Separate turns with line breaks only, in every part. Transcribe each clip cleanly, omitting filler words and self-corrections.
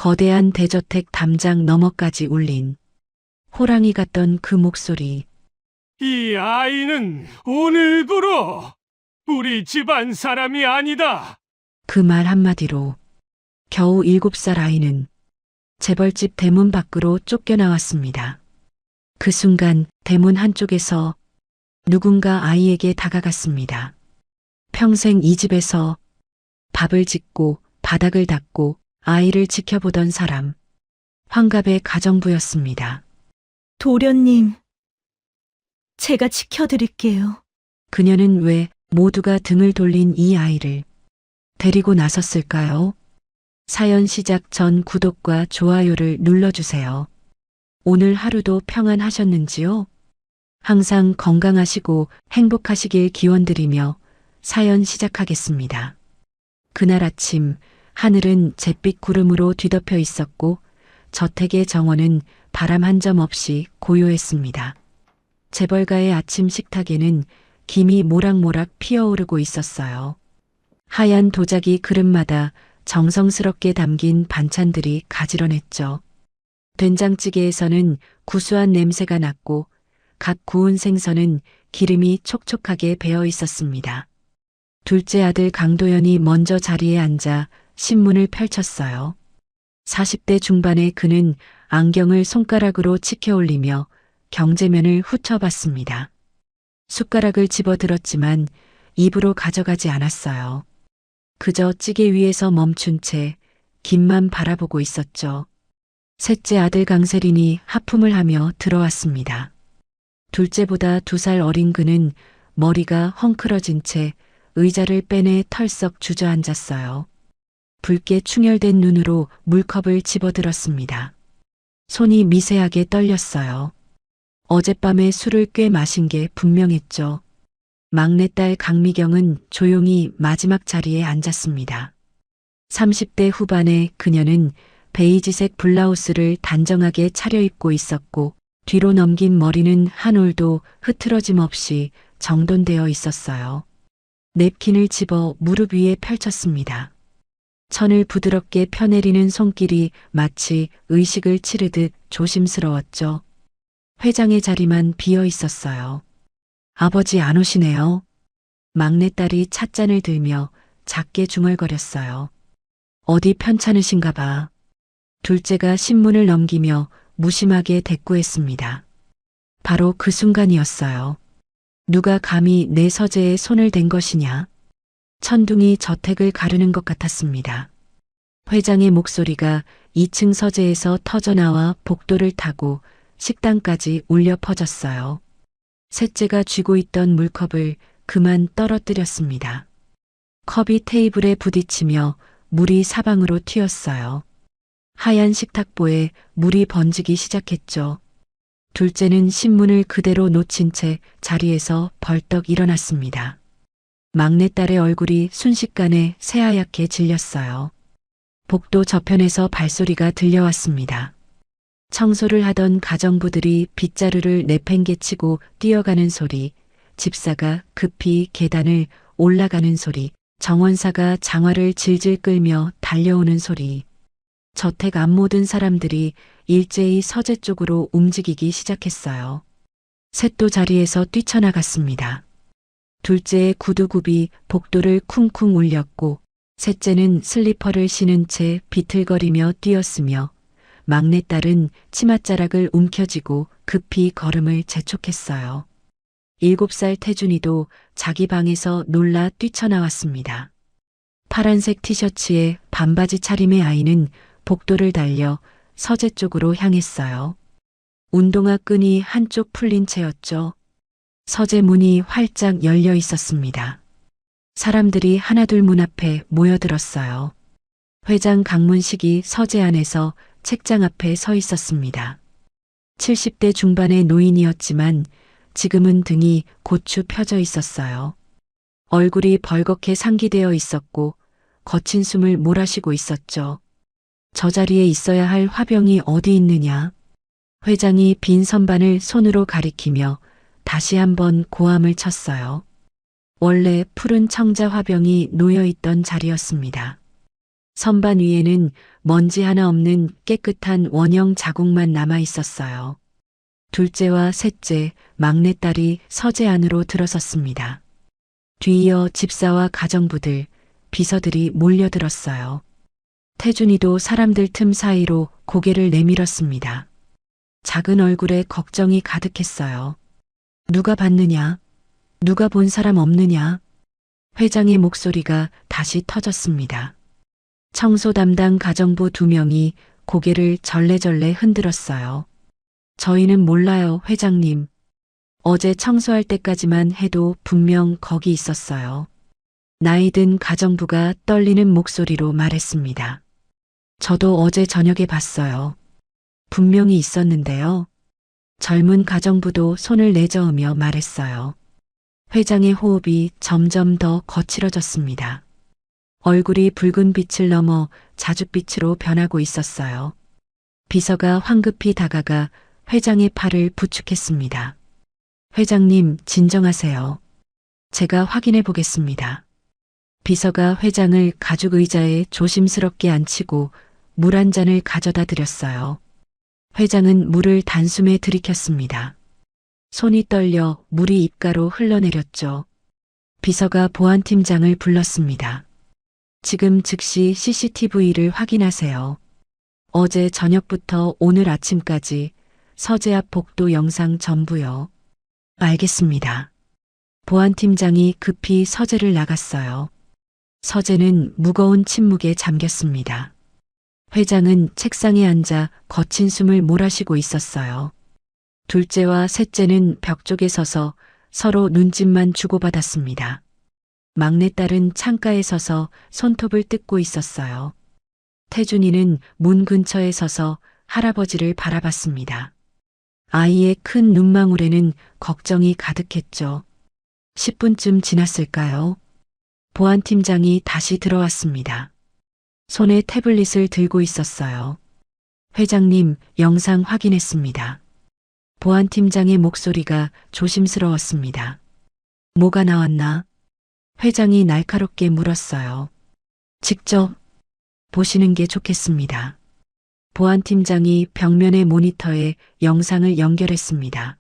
거대한 대저택 담장 너머까지 울린 호랑이 같던 그 목소리.
이 아이는 오늘부로 우리 집안 사람이 아니다.
그 말 한마디로 겨우 7살 아이는 재벌집 대문 밖으로 쫓겨나왔습니다. 그 순간 대문 한쪽에서 누군가 아이에게 다가갔습니다. 평생 이 집에서 밥을 짓고 바닥을 닦고 아이를 지켜보던 사람, 환갑의 가정부였습니다.
도련님, 제가 지켜드릴게요.
그녀는 왜 모두가 등을 돌린 이 아이를 데리고 나섰을까요? 사연 시작 전 구독과 좋아요를 눌러주세요. 오늘 하루도 평안하셨는지요? 항상 건강하시고 행복하시길 기원드리며 사연 시작하겠습니다. 그날 아침 하늘은 잿빛 구름으로 뒤덮여 있었고 저택의 정원은 바람 한 점 없이 고요했습니다. 재벌가의 아침 식탁에는 김이 모락모락 피어오르고 있었어요. 하얀 도자기 그릇마다 정성스럽게 담긴 반찬들이 가지런했죠. 된장찌개에서는 구수한 냄새가 났고 갓 구운 생선은 기름이 촉촉하게 배어 있었습니다. 둘째 아들 강도연이 먼저 자리에 앉아 신문을 펼쳤어요. 40대 중반의 그는 안경을 손가락으로 치켜 올리며 경제면을 훑어봤습니다. 숟가락을 집어들었지만 입으로 가져가지 않았어요. 그저 찌개 위에서 멈춘 채 김만 바라보고 있었죠. 셋째 아들 강세린이 하품을 하며 들어왔습니다. 둘째보다 2살 어린 그는 머리가 헝클어진 채 의자를 빼내 털썩 주저앉았어요. 붉게 충혈된 눈으로 물컵을 집어들었습니다. 손이 미세하게 떨렸어요. 어젯밤에 술을 꽤 마신 게 분명했죠. 막내딸 강미경은 조용히 마지막 자리에 앉았습니다. 30대 후반의 그녀는 베이지색 블라우스를 단정하게 차려입고 있었고 뒤로 넘긴 머리는 한 올도 흐트러짐 없이 정돈되어 있었어요. 냅킨을 집어 무릎 위에 펼쳤습니다. 천을 부드럽게 펴내리는 손길이 마치 의식을 치르듯 조심스러웠죠. 회장의 자리만 비어 있었어요. 아버지 안 오시네요. 막내딸이 찻잔을 들며 작게 중얼거렸어요. 어디 편찮으신가 봐. 둘째가 신문을 넘기며 무심하게 대꾸했습니다. 바로 그 순간이었어요. 누가 감히 내 서재에 손을 댄 것이냐? 천둥이 저택을 가르는 것 같았습니다. 회장의 목소리가 2층 서재에서 터져나와 복도를 타고 식당까지 울려 퍼졌어요. 셋째가 쥐고 있던 물컵을 그만 떨어뜨렸습니다. 컵이 테이블에 부딪히며 물이 사방으로 튀었어요. 하얀 식탁보에 물이 번지기 시작했죠. 둘째는 신문을 그대로 놓친 채 자리에서 벌떡 일어났습니다. 막내딸의 얼굴이 순식간에 새하얗게 질렸어요. 복도 저편에서 발소리가 들려왔습니다. 청소를 하던 가정부들이 빗자루를 내팽개치고 뛰어가는 소리, 집사가 급히 계단을 올라가는 소리, 정원사가 장화를 질질 끌며 달려오는 소리. 저택 앞 모든 사람들이 일제히 서재 쪽으로 움직이기 시작했어요. 셋도 자리에서 뛰쳐나갔습니다. 둘째의 구두굽이 복도를 쿵쿵 울렸고 셋째는 슬리퍼를 신은 채 비틀거리며 뛰었으며 막내딸은 치맛자락을 움켜쥐고 급히 걸음을 재촉했어요. 7살 태준이도 자기 방에서 놀라 뛰쳐나왔습니다. 파란색 티셔츠에 반바지 차림의 아이는 복도를 달려 서재 쪽으로 향했어요. 운동화 끈이 한쪽 풀린 채였죠. 서재 문이 활짝 열려 있었습니다. 사람들이 하나둘 문 앞에 모여들었어요. 회장 강문식이 서재 안에서 책장 앞에 서 있었습니다. 70대 중반의 노인이었지만 지금은 등이 고추 펴져 있었어요. 얼굴이 벌겋게 상기되어 있었고 거친 숨을 몰아쉬고 있었죠. 저 자리에 있어야 할 화병이 어디 있느냐. 회장이 빈 선반을 손으로 가리키며 다시 한번 고함을 쳤어요. 원래 푸른 청자 화병이 놓여 있던 자리였습니다. 선반 위에는 먼지 하나 없는 깨끗한 원형 자국만 남아 있었어요. 둘째와 셋째, 막내딸이 서재 안으로 들어섰습니다. 뒤이어 집사와 가정부들, 비서들이 몰려들었어요. 태준이도 사람들 틈 사이로 고개를 내밀었습니다. 작은 얼굴에 걱정이 가득했어요. 누가 봤느냐? 누가 본 사람 없느냐? 회장의 목소리가 다시 터졌습니다. 청소 담당 가정부 2명이 고개를 절레절레 흔들었어요. 저희는 몰라요, 회장님. 어제 청소할 때까지만 해도 분명 거기 있었어요. 나이든 가정부가 떨리는 목소리로 말했습니다. 저도 어제 저녁에 봤어요. 분명히 있었는데요. 젊은 가정부도 손을 내저으며 말했어요. 회장의 호흡이 점점 더 거칠어졌습니다. 얼굴이 붉은 빛을 넘어 자줏빛으로 변하고 있었어요. 비서가 황급히 다가가 회장의 팔을 부축했습니다. 회장님, 진정하세요. 제가 확인해 보겠습니다. 비서가 회장을 가죽 의자에 조심스럽게 앉히고 물 한 잔을 가져다 드렸어요. 회장은 물을 단숨에 들이켰습니다. 손이 떨려 물이 입가로 흘러내렸죠. 비서가 보안팀장을 불렀습니다. 지금 즉시 CCTV를 확인하세요. 어제 저녁부터 오늘 아침까지 서재 앞 복도 영상 전부요. 알겠습니다. 보안팀장이 급히 서재를 나갔어요. 서재는 무거운 침묵에 잠겼습니다. 회장은 책상에 앉아 거친 숨을 몰아쉬고 있었어요. 둘째와 셋째는 벽 쪽에 서서 서로 눈짓만 주고받았습니다. 막내딸은 창가에 서서 손톱을 뜯고 있었어요. 태준이는 문 근처에 서서 할아버지를 바라봤습니다. 아이의 큰 눈망울에는 걱정이 가득했죠. 10분쯤 지났을까요? 보안팀장이 다시 들어왔습니다. 손에 태블릿을 들고 있었어요. 회장님, 영상 확인했습니다. 보안팀장의 목소리가 조심스러웠습니다. 뭐가 나왔나? 회장이 날카롭게 물었어요. 직접 보시는 게 좋겠습니다. 보안팀장이 벽면의 모니터에 영상을 연결했습니다.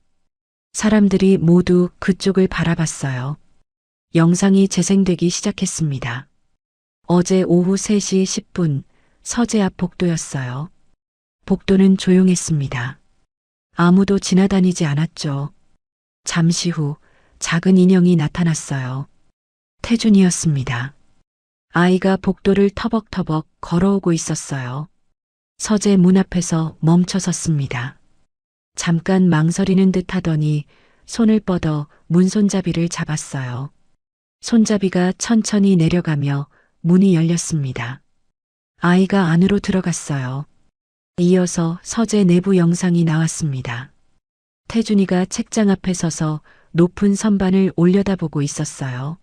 사람들이 모두 그쪽을 바라봤어요. 영상이 재생되기 시작했습니다. 어제 오후 3시 10분 서재 앞 복도였어요. 복도는 조용했습니다. 아무도 지나다니지 않았죠. 잠시 후 작은 인형이 나타났어요. 태준이었습니다. 아이가 복도를 터벅터벅 걸어오고 있었어요. 서재 문 앞에서 멈춰 섰습니다. 잠깐 망설이는 듯 하더니 손을 뻗어 문손잡이를 잡았어요. 손잡이가 천천히 내려가며 문이 열렸습니다. 아이가 안으로 들어갔어요. 이어서 서재 내부 영상이 나왔습니다. 태준이가 책장 앞에 서서 높은 선반을 올려다보고 있었어요.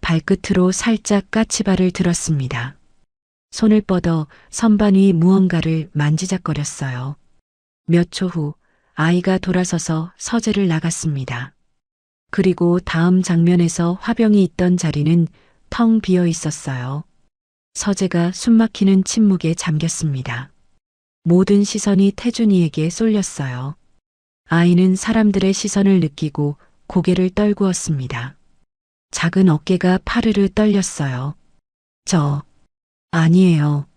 발끝으로 살짝 까치발을 들었습니다. 손을 뻗어 선반 위 무언가를 만지작거렸어요. 몇 초 후 아이가 돌아서서 서재를 나갔습니다. 그리고 다음 장면에서 화병이 있던 자리는 텅 비어 있었어요. 서재가 숨막히는 침묵에 잠겼습니다. 모든 시선이 태준이에게 쏠렸어요. 아이는 사람들의 시선을 느끼고 고개를 떨구었습니다. 작은 어깨가 파르르 떨렸어요. 아니에요.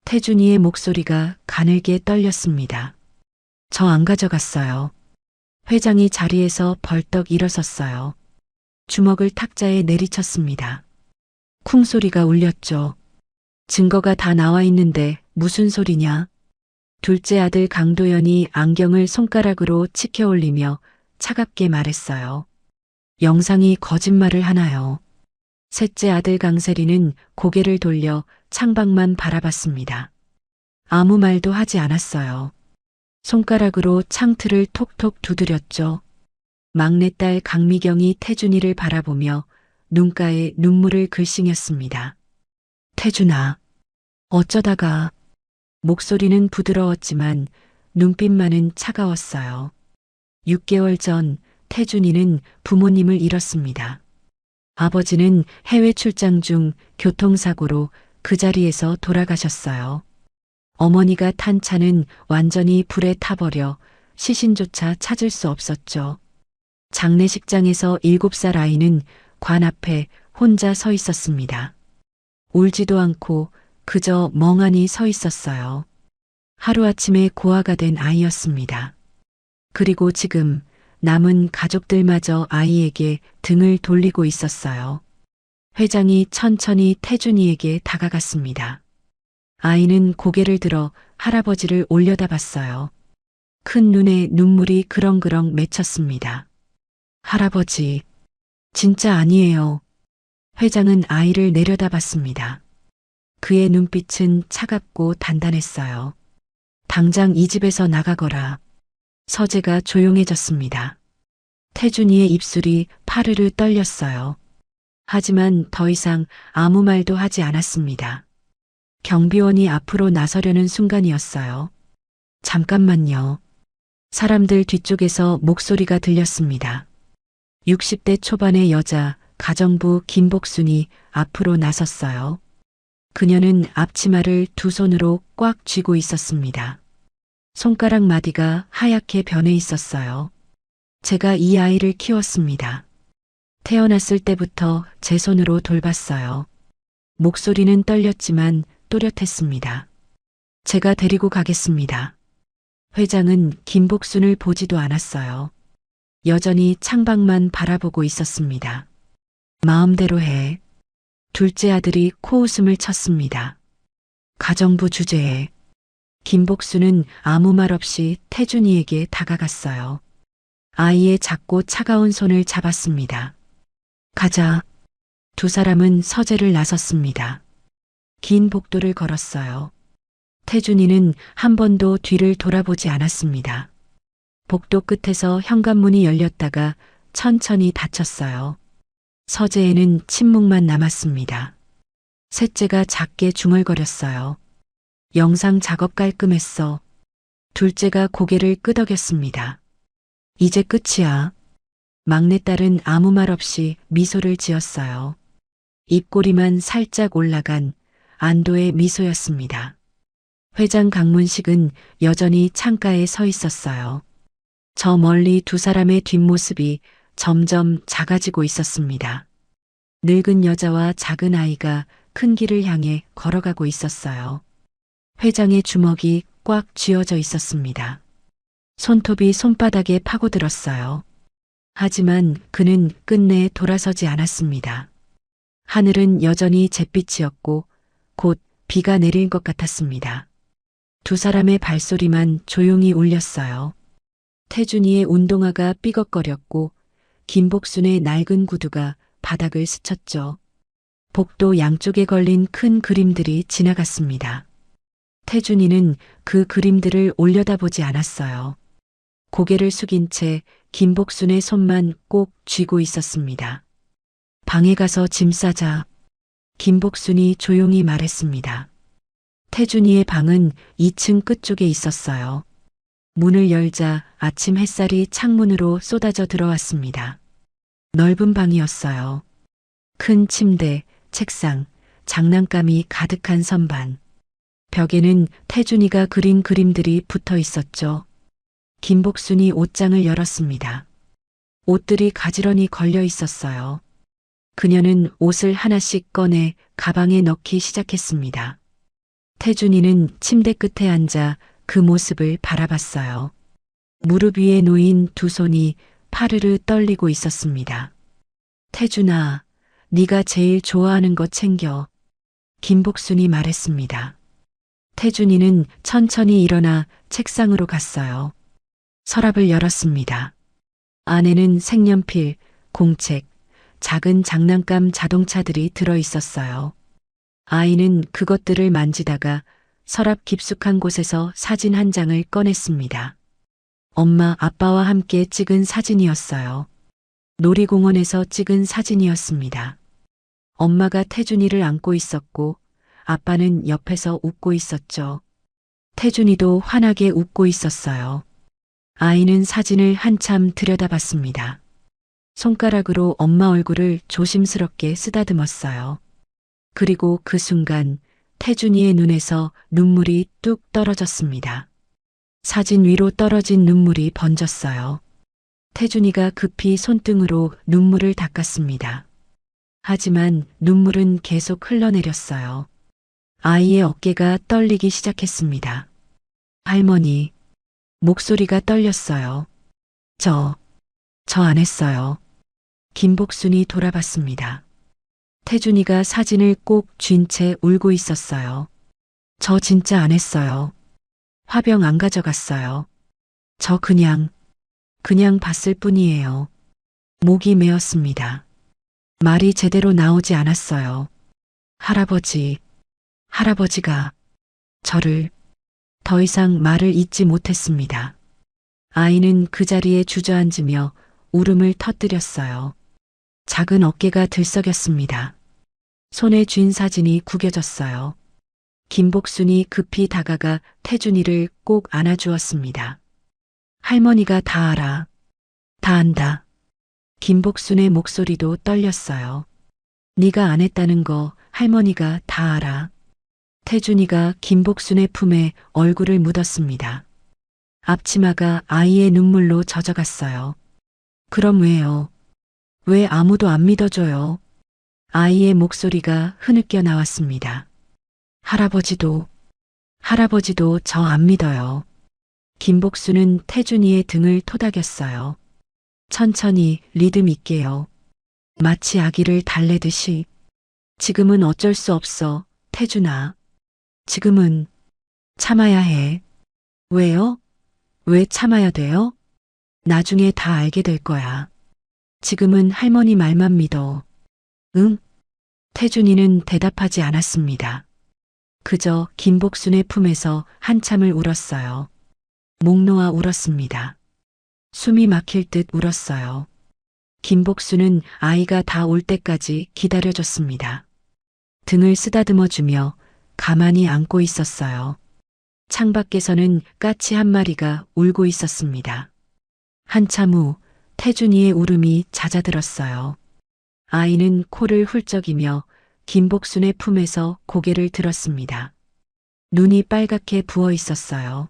태준이의 목소리가 가늘게 떨렸습니다. 저 안 가져갔어요. 회장이 자리에서 벌떡 일어섰어요. 주먹을 탁자에 내리쳤습니다. 쿵 소리가 울렸죠. 증거가 다 나와 있는데 무슨 소리냐? 둘째 아들 강도연이 안경을 손가락으로 치켜 올리며 차갑게 말했어요. 영상이 거짓말을 하나요? 셋째 아들 강세리는 고개를 돌려 창밖만 바라봤습니다. 아무 말도 하지 않았어요. 손가락으로 창틀을 톡톡 두드렸죠. 막내딸 강미경이 태준이를 바라보며 눈가에 눈물을 글썽였습니다. 태준아, 어쩌다가. 목소리는 부드러웠지만 눈빛만은 차가웠어요. 6개월 전 태준이는 부모님을 잃었습니다. 아버지는 해외 출장 중 교통사고로 그 자리에서 돌아가셨어요. 어머니가 탄 차는 완전히 불에 타버려 시신조차 찾을 수 없었죠. 장례식장에서 7살 아이는 관 앞에 혼자 서 있었습니다. 울지도 않고 그저 멍하니 서 있었어요. 하루아침에 고아가 된 아이였습니다. 그리고 지금 남은 가족들마저 아이에게 등을 돌리고 있었어요. 회장이 천천히 태준이에게 다가갔습니다. 아이는 고개를 들어 할아버지를 올려다봤어요. 큰 눈에 눈물이 그렁그렁 맺혔습니다. 할아버지, 진짜 아니에요. 회장은 아이를 내려다봤습니다. 그의 눈빛은 차갑고 단단했어요. 당장 이 집에서 나가거라. 서재가 조용해졌습니다. 태준이의 입술이 파르르 떨렸어요. 하지만 더 이상 아무 말도 하지 않았습니다. 경비원이 앞으로 나서려는 순간이었어요. 잠깐만요. 사람들 뒤쪽에서 목소리가 들렸습니다. 60대 초반의 여자 가정부 김복순이 앞으로 나섰어요. 그녀는 앞치마를 두 손으로 꽉 쥐고 있었습니다. 손가락 마디가 하얗게 변해 있었어요. 제가 이 아이를 키웠습니다. 태어났을 때부터 제 손으로 돌봤어요. 목소리는 떨렸지만 또렷했습니다. 제가 데리고 가겠습니다. 회장은 김복순을 보지도 않았어요. 여전히 창밖만 바라보고 있었습니다. 마음대로 해. 둘째 아들이 코웃음을 쳤습니다. 가정부 주제에 김복순은 아무 말 없이 태준이에게 다가갔어요. 아이의 작고 차가운 손을 잡았습니다. 가자. 두 사람은 서재를 나섰습니다. 긴 복도를 걸었어요. 태준이는 한 번도 뒤를 돌아보지 않았습니다. 복도 끝에서 현관문이 열렸다가 천천히 닫혔어요. 서재에는 침묵만 남았습니다. 셋째가 작게 중얼거렸어요. 영상 작업 깔끔했어. 둘째가 고개를 끄덕였습니다. 이제 끝이야. 막내딸은 아무 말 없이 미소를 지었어요. 입꼬리만 살짝 올라간 안도의 미소였습니다. 회장 강문식은 여전히 창가에 서 있었어요. 저 멀리 두 사람의 뒷모습이 점점 작아지고 있었습니다. 늙은 여자와 작은 아이가 큰 길을 향해 걸어가고 있었어요. 회장의 주먹이 꽉 쥐어져 있었습니다. 손톱이 손바닥에 파고들었어요. 하지만 그는 끝내 돌아서지 않았습니다. 하늘은 여전히 잿빛이었고 곧 비가 내릴 것 같았습니다. 두 사람의 발소리만 조용히 울렸어요. 태준이의 운동화가 삐걱거렸고 김복순의 낡은 구두가 바닥을 스쳤죠. 복도 양쪽에 걸린 큰 그림들이 지나갔습니다. 태준이는 그 그림들을 올려다보지 않았어요. 고개를 숙인 채 김복순의 손만 꼭 쥐고 있었습니다. 방에 가서 짐 싸자. 김복순이 조용히 말했습니다. 태준이의 방은 2층 끝쪽에 있었어요. 문을 열자 아침 햇살이 창문으로 쏟아져 들어왔습니다. 넓은 방이었어요. 큰 침대, 책상, 장난감이 가득한 선반. 벽에는 태준이가 그린 그림들이 붙어 있었죠. 김복순이 옷장을 열었습니다. 옷들이 가지런히 걸려 있었어요. 그녀는 옷을 하나씩 꺼내 가방에 넣기 시작했습니다. 태준이는 침대 끝에 앉아 그 모습을 바라봤어요. 무릎 위에 놓인 두 손이 파르르 떨리고 있었습니다. 태준아, 네가 제일 좋아하는 거 챙겨. 김복순이 말했습니다. 태준이는 천천히 일어나 책상으로 갔어요. 서랍을 열었습니다. 안에는 색연필, 공책, 작은 장난감 자동차들이 들어 있었어요. 아이는 그것들을 만지다가 서랍 깊숙한 곳에서 사진 한 장을 꺼냈습니다. 엄마, 아빠와 함께 찍은 사진이었어요. 놀이공원에서 찍은 사진이었습니다. 엄마가 태준이를 안고 있었고 아빠는 옆에서 웃고 있었죠. 태준이도 환하게 웃고 있었어요. 아이는 사진을 한참 들여다봤습니다. 손가락으로 엄마 얼굴을 조심스럽게 쓰다듬었어요. 그리고 그 순간 태준이의 눈에서 눈물이 뚝 떨어졌습니다. 사진 위로 떨어진 눈물이 번졌어요. 태준이가 급히 손등으로 눈물을 닦았습니다. 하지만 눈물은 계속 흘러내렸어요. 아이의 어깨가 떨리기 시작했습니다. 할머니, 목소리가 떨렸어요. 저 안 했어요. 김복순이 돌아봤습니다. 태준이가 사진을 꼭 쥔 채 울고 있었어요. 저 진짜 안 했어요. 화병 안 가져갔어요. 저 그냥 봤을 뿐이에요. 목이 메었습니다. 말이 제대로 나오지 않았어요. 할아버지가 저를 더 이상 말을 잇지 못했습니다. 아이는 그 자리에 주저앉으며 울음을 터뜨렸어요. 작은 어깨가 들썩였습니다. 손에 쥔 사진이 구겨졌어요. 김복순이 급히 다가가 태준이를 꼭 안아주었습니다. 할머니가 다 알아. 다 안다. 김복순의 목소리도 떨렸어요. 네가 안 했다는 거 할머니가 다 알아. 태준이가 김복순의 품에 얼굴을 묻었습니다. 앞치마가 아이의 눈물로 젖어갔어요. 그럼 왜요? 왜 아무도 안 믿어줘요? 아이의 목소리가 흐느껴 나왔습니다. 할아버지도 저 안 믿어요. 김복순은 태준이의 등을 토닥였어요. 천천히 리듬 있게요. 마치 아기를 달래듯이. 지금은 어쩔 수 없어, 태준아. 지금은 참아야 해. 왜요? 왜 참아야 돼요? 나중에 다 알게 될 거야. 지금은 할머니 말만 믿어. 응? 태준이는 대답하지 않았습니다. 그저 김복순의 품에서 한참을 울었어요. 목 놓아 울었습니다. 숨이 막힐 듯 울었어요. 김복순은 아이가 다 올 때까지 기다려줬습니다. 등을 쓰다듬어주며 가만히 안고 있었어요. 창밖에서는 까치 한 마리가 울고 있었습니다. 한참 후 태준이의 울음이 잦아들었어요. 아이는 코를 훌쩍이며 김복순의 품에서 고개를 들었습니다. 눈이 빨갛게 부어 있었어요.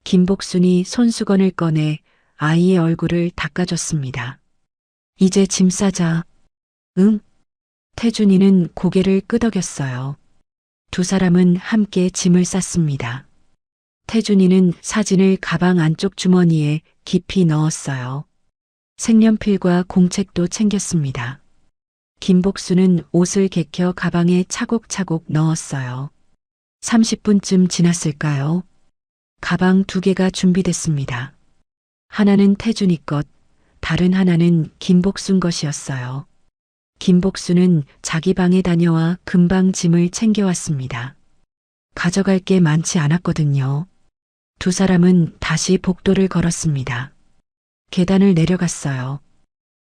김복순이 손수건을 꺼내 아이의 얼굴을 닦아줬습니다. 이제 짐 싸자. 응? 태준이는 고개를 끄덕였어요. 두 사람은 함께 짐을 쌌습니다. 태준이는 사진을 가방 안쪽 주머니에 깊이 넣었어요. 색연필과 공책도 챙겼습니다. 김복순은 옷을 개켜 가방에 차곡차곡 넣었어요. 30분쯤 지났을까요? 가방 2개가 준비됐습니다. 하나는 태준이 것, 다른 하나는 김복순 것이었어요. 김복순은 자기 방에 다녀와 금방 짐을 챙겨왔습니다. 가져갈 게 많지 않았거든요. 두 사람은 다시 복도를 걸었습니다. 계단을 내려갔어요.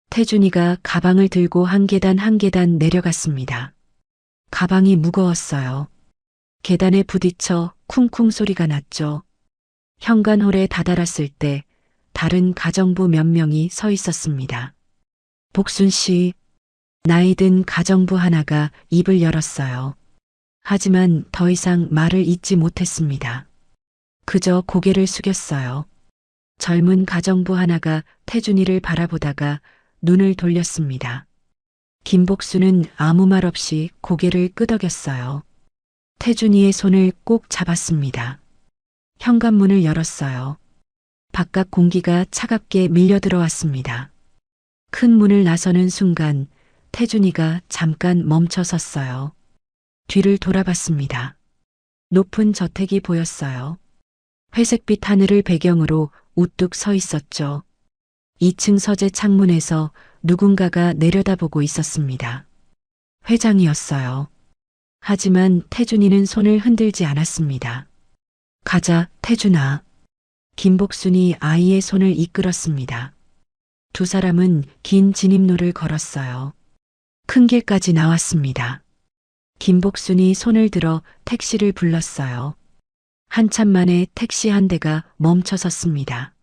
태준이가 가방을 들고 한 계단 한 계단 내려갔습니다. 가방이 무거웠어요. 계단에 부딪혀 쿵쿵 소리가 났죠. 현관홀에 다다랐을 때 다른 가정부 몇 명이 서 있었습니다. 복순 씨, 나이 든 가정부 하나가 입을 열었어요. 하지만 더 이상 말을 잇지 못했습니다. 그저 고개를 숙였어요. 젊은 가정부 하나가 태준이를 바라보다가 눈을 돌렸습니다. 김복순은 아무 말 없이 고개를 끄덕였어요. 태준이의 손을 꼭 잡았습니다. 현관문을 열었어요. 바깥 공기가 차갑게 밀려 들어왔습니다. 큰 문을 나서는 순간 태준이가 잠깐 멈춰 섰어요. 뒤를 돌아봤습니다. 높은 저택이 보였어요. 회색빛 하늘을 배경으로 우뚝 서 있었죠. 2층 서재 창문에서 누군가가 내려다보고 있었습니다. 회장이었어요. 하지만 태준이는 손을 흔들지 않았습니다. 가자, 태준아. 김복순이 아이의 손을 이끌었습니다. 두 사람은 긴 진입로를 걸었어요. 큰 길까지 나왔습니다. 김복순이 손을 들어 택시를 불렀어요. 한참 만에 택시 한 대가 멈춰 섰습니다.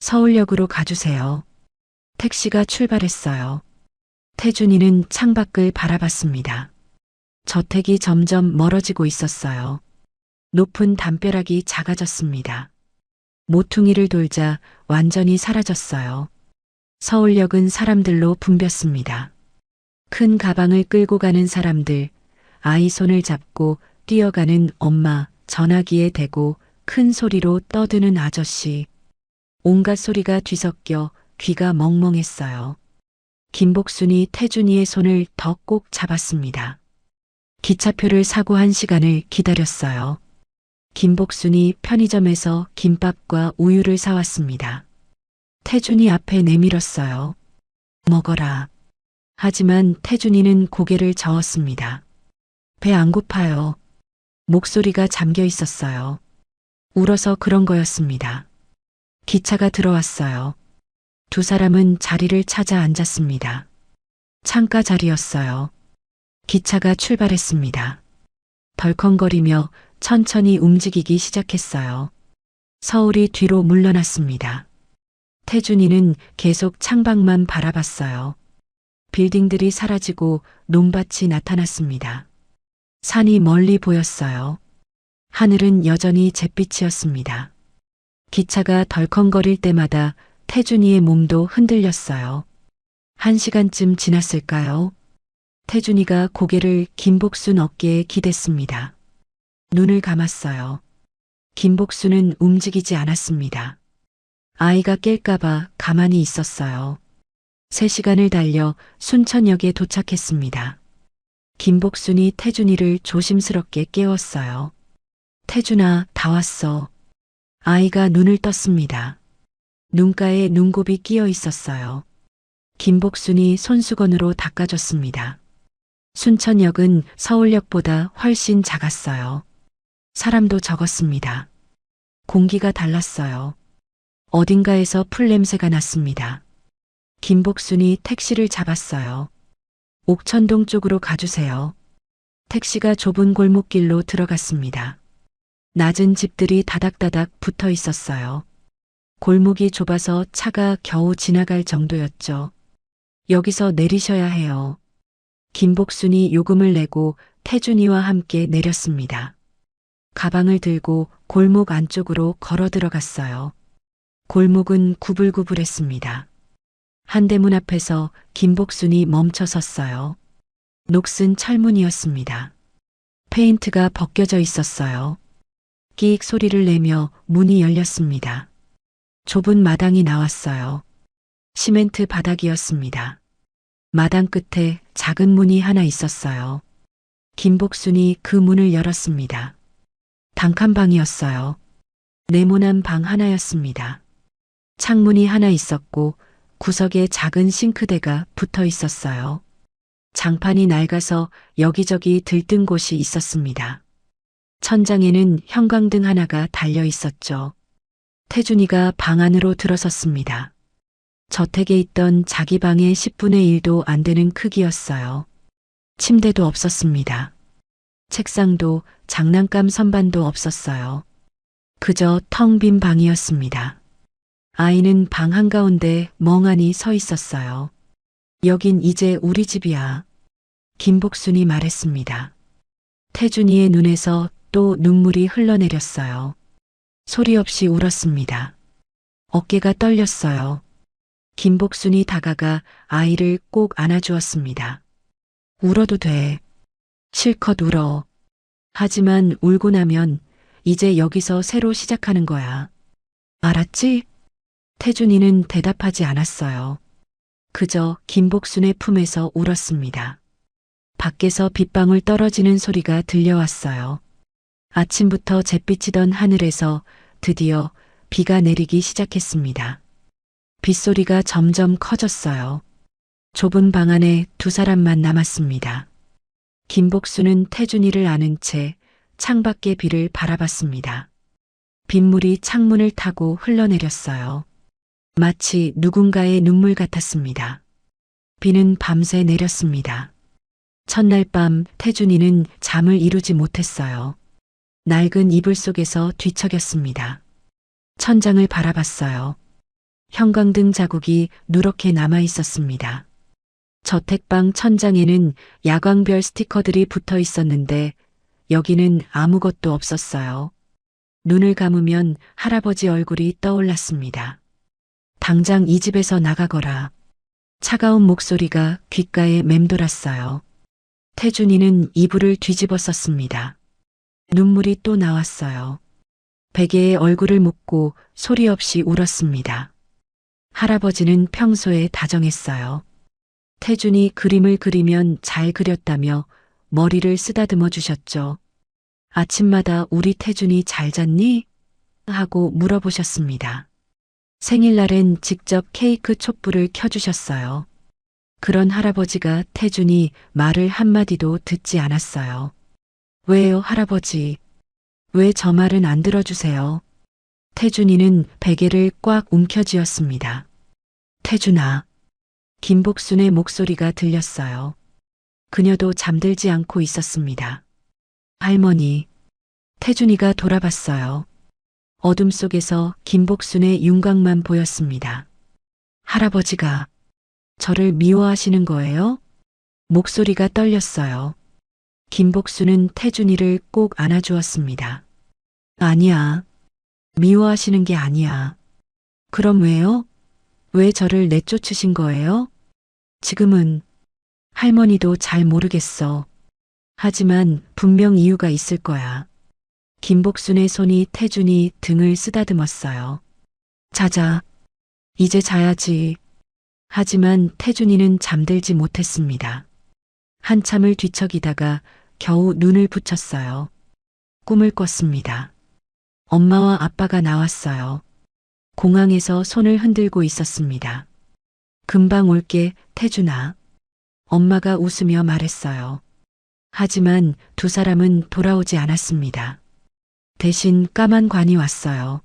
서울역으로 가주세요. 택시가 출발했어요. 태준이는 창밖을 바라봤습니다. 저택이 점점 멀어지고 있었어요. 높은 담벼락이 작아졌습니다. 모퉁이를 돌자 완전히 사라졌어요. 서울역은 사람들로 붐볐습니다. 큰 가방을 끌고 가는 사람들, 아이 손을 잡고 뛰어가는 엄마, 전화기에 대고 큰 소리로 떠드는 아저씨. 온갖 소리가 뒤섞여 귀가 멍멍했어요. 김복순이 태준이의 손을 더 꼭 잡았습니다. 기차표를 사고 1시간을 기다렸어요. 김복순이 편의점에서 김밥과 우유를 사왔습니다. 태준이 앞에 내밀었어요. 먹어라. 하지만 태준이는 고개를 저었습니다. 배 안 고파요. 목소리가 잠겨 있었어요. 울어서 그런 거였습니다. 기차가 들어왔어요. 두 사람은 자리를 찾아 앉았습니다. 창가 자리였어요. 기차가 출발했습니다. 덜컹거리며 천천히 움직이기 시작했어요. 서울이 뒤로 물러났습니다. 태준이는 계속 창밖만 바라봤어요. 빌딩들이 사라지고 논밭이 나타났습니다. 산이 멀리 보였어요. 하늘은 여전히 잿빛이었습니다. 기차가 덜컹거릴 때마다 태준이의 몸도 흔들렸어요. 1시간쯤 지났을까요? 태준이가 고개를 김복순 어깨에 기댔습니다. 눈을 감았어요. 김복순은 움직이지 않았습니다. 아이가 깰까봐 가만히 있었어요. 3시간을 달려 순천역에 도착했습니다. 김복순이 태준이를 조심스럽게 깨웠어요. 태준아, 다 왔어. 아이가 눈을 떴습니다. 눈가에 눈곱이 끼어 있었어요. 김복순이 손수건으로 닦아줬습니다. 순천역은 서울역보다 훨씬 작았어요. 사람도 적었습니다. 공기가 달랐어요. 어딘가에서 풀냄새가 났습니다. 김복순이 택시를 잡았어요. 옥천동 쪽으로 가주세요. 택시가 좁은 골목길로 들어갔습니다. 낮은 집들이 다닥다닥 붙어 있었어요. 골목이 좁아서 차가 겨우 지나갈 정도였죠. 여기서 내리셔야 해요. 김복순이 요금을 내고 태준이와 함께 내렸습니다. 가방을 들고 골목 안쪽으로 걸어 들어갔어요. 골목은 구불구불했습니다. 한대문 앞에서 김복순이 멈춰 섰어요. 녹슨 철문이었습니다. 페인트가 벗겨져 있었어요. 끼익 소리를 내며 문이 열렸습니다. 좁은 마당이 나왔어요. 시멘트 바닥이었습니다. 마당 끝에 작은 문이 하나 있었어요. 김복순이 그 문을 열었습니다. 단칸방이었어요. 네모난 방 하나였습니다. 창문이 하나 있었고 구석에 작은 싱크대가 붙어 있었어요. 장판이 낡아서 여기저기 들뜬 곳이 있었습니다. 천장에는 형광등 하나가 달려 있었죠. 태준이가 방 안으로 들어섰습니다. 저택에 있던 자기 방의 10분의 1도 안 되는 크기였어요. 침대도 없었습니다. 책상도 장난감 선반도 없었어요. 그저 텅 빈 방이었습니다. 아이는 방 한가운데 멍하니 서 있었어요. 여긴 이제 우리 집이야. 김복순이 말했습니다. 태준이의 눈에서 또 눈물이 흘러내렸어요. 소리 없이 울었습니다. 어깨가 떨렸어요. 김복순이 다가가 아이를 꼭 안아주었습니다. 울어도 돼. 실컷 울어. 하지만 울고 나면 이제 여기서 새로 시작하는 거야. 알았지? 태준이는 대답하지 않았어요. 그저 김복순의 품에서 울었습니다. 밖에서 빗방울 떨어지는 소리가 들려왔어요. 아침부터 잿빛이던 하늘에서 드디어 비가 내리기 시작했습니다. 빗소리가 점점 커졌어요. 좁은 방 안에 두 사람만 남았습니다. 김복순은 태준이를 안은 채 창밖의 비를 바라봤습니다. 빗물이 창문을 타고 흘러내렸어요. 마치 누군가의 눈물 같았습니다. 비는 밤새 내렸습니다. 첫날 밤 태준이는 잠을 이루지 못했어요. 낡은 이불 속에서 뒤척였습니다. 천장을 바라봤어요. 형광등 자국이 누렇게 남아 있었습니다. 저택방 천장에는 야광별 스티커들이 붙어 있었는데 여기는 아무것도 없었어요. 눈을 감으면 할아버지 얼굴이 떠올랐습니다. 당장 이 집에서 나가거라. 차가운 목소리가 귓가에 맴돌았어요. 태준이는 이불을 뒤집어 썼습니다. 눈물이 또 나왔어요. 베개에 얼굴을 묻고 소리 없이 울었습니다. 할아버지는 평소에 다정했어요. 태준이 그림을 그리면 잘 그렸다며 머리를 쓰다듬어 주셨죠. 아침마다 우리 태준이 잘 잤니? 하고 물어보셨습니다. 생일날엔 직접 케이크 촛불을 켜주셨어요. 그런 할아버지가 태준이 말을 한마디도 듣지 않았어요. 왜요, 할아버지? 왜 저 말은 안 들어주세요? 태준이는 베개를 꽉 움켜쥐었습니다. 태준아. 김복순의 목소리가 들렸어요. 그녀도 잠들지 않고 있었습니다. 할머니. 태준이가 돌아봤어요. 어둠 속에서 김복순의 윤곽만 보였습니다. 할아버지가 저를 미워하시는 거예요? 목소리가 떨렸어요. 김복순은 태준이를 꼭 안아주었습니다. 아니야. 미워하시는 게 아니야. 그럼 왜요? 왜 저를 내쫓으신 거예요? 지금은 할머니도 잘 모르겠어. 하지만 분명 이유가 있을 거야. 김복순의 손이 태준이 등을 쓰다듬었어요. 자자. 이제 자야지. 하지만 태준이는 잠들지 못했습니다. 한참을 뒤척이다가 겨우 눈을 붙였어요. 꿈을 꿨습니다. 엄마와 아빠가 나왔어요. 공항에서 손을 흔들고 있었습니다. 금방 올게, 태준아. 엄마가 웃으며 말했어요. 하지만 두 사람은 돌아오지 않았습니다. 대신 까만 관이 왔어요.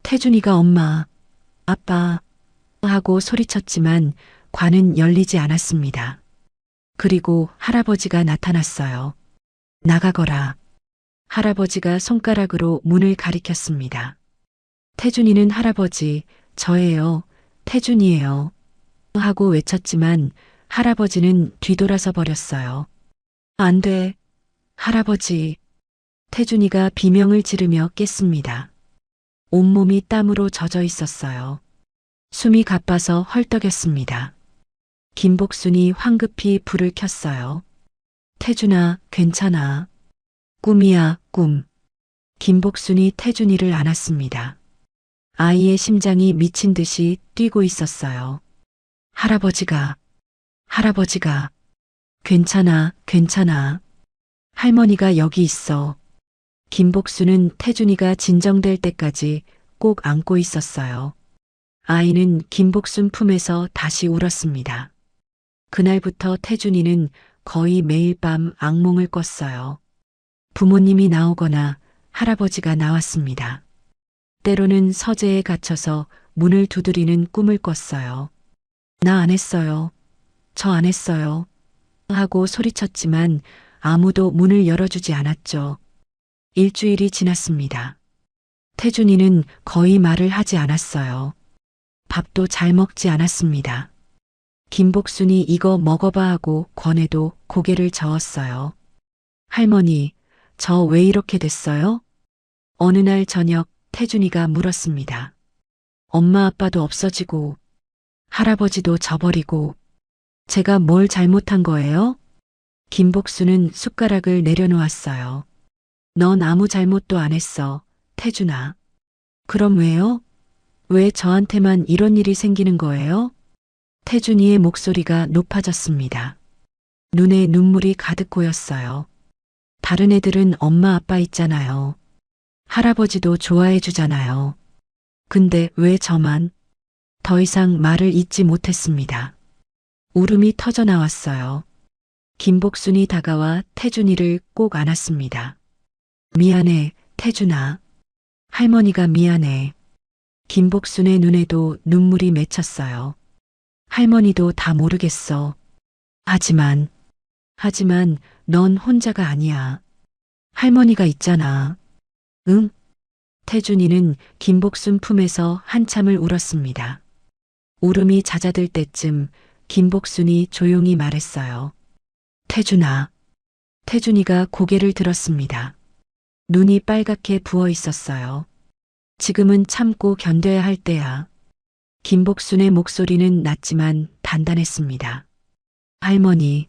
태준이가 엄마, 아빠 하고 소리쳤지만 관은 열리지 않았습니다. 그리고 할아버지가 나타났어요. 나가거라. 할아버지가 손가락으로 문을 가리켰습니다. 태준이는 할아버지, 저예요. 태준이에요. 하고 외쳤지만 할아버지는 뒤돌아서 버렸어요. 안 돼. 할아버지. 태준이가 비명을 지르며 깼습니다. 온몸이 땀으로 젖어 있었어요. 숨이 가빠서 헐떡였습니다. 김복순이 황급히 불을 켰어요. 태준아, 괜찮아. 꿈이야, 꿈. 김복순이 태준이를 안았습니다. 아이의 심장이 미친 듯이 뛰고 있었어요. 할아버지가, 괜찮아, 괜찮아. 할머니가 여기 있어. 김복순은 태준이가 진정될 때까지 꼭 안고 있었어요. 아이는 김복순 품에서 다시 울었습니다. 그날부터 태준이는 거의 매일 밤 악몽을 꿨어요. 부모님이 나오거나 할아버지가 나왔습니다. 때로는 서재에 갇혀서 문을 두드리는 꿈을 꿨어요. 나 안 했어요. 저 안 했어요. 하고 소리쳤지만 아무도 문을 열어주지 않았죠. 일주일이 지났습니다. 태준이는 거의 말을 하지 않았어요. 밥도 잘 먹지 않았습니다. 김복순이 이거 먹어봐 하고 권해도 고개를 저었어요. 할머니, 저 왜 이렇게 됐어요? 어느 날 저녁 태준이가 물었습니다. 엄마 아빠도 없어지고 할아버지도 져버리고 제가 뭘 잘못한 거예요? 김복순은 숟가락을 내려놓았어요. 넌 아무 잘못도 안 했어, 태준아. 그럼 왜요? 왜 저한테만 이런 일이 생기는 거예요? 태준이의 목소리가 높아졌습니다. 눈에 눈물이 가득 고였어요. 다른 애들은 엄마 아빠 있잖아요. 할아버지도 좋아해 주잖아요. 근데 왜 저만? 더 이상 말을 잇지 못했습니다. 울음이 터져 나왔어요. 김복순이 다가와 태준이를 꼭 안았습니다. 미안해, 태준아. 할머니가 미안해. 김복순의 눈에도 눈물이 맺혔어요. 할머니도 다 모르겠어. 하지만 넌 혼자가 아니야. 할머니가 있잖아. 응? 태준이는 김복순 품에서 한참을 울었습니다. 울음이 잦아들 때쯤 김복순이 조용히 말했어요. 태준아. 태준이가 고개를 들었습니다. 눈이 빨갛게 부어 있었어요. 지금은 참고 견뎌야 할 때야. 김복순의 목소리는 낮지만 단단했습니다. 할머니,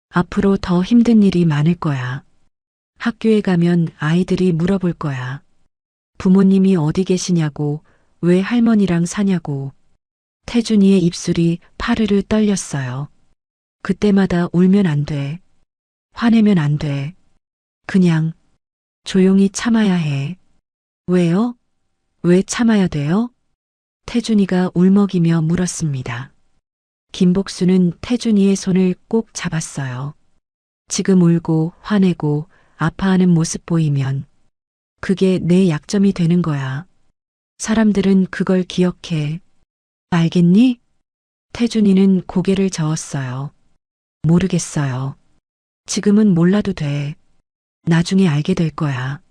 앞으로 더 힘든 일이 많을 거야. 학교에 가면 아이들이 물어볼 거야. 부모님이 어디 계시냐고, 왜 할머니랑 사냐고. 태준이의 입술이 파르르 떨렸어요. 그때마다 울면 안 돼. 화내면 안 돼. 그냥 조용히 참아야 해. 왜요? 왜 참아야 돼요? 태준이가 울먹이며 물었습니다. 김복수는 태준이의 손을 꼭 잡았어요. 지금 울고 화내고 아파하는 모습 보이면 그게 내 약점이 되는 거야. 사람들은 그걸 기억해. 알겠니? 태준이는 고개를 저었어요. 모르겠어요. 지금은 몰라도 돼. 나중에 알게 될 거야.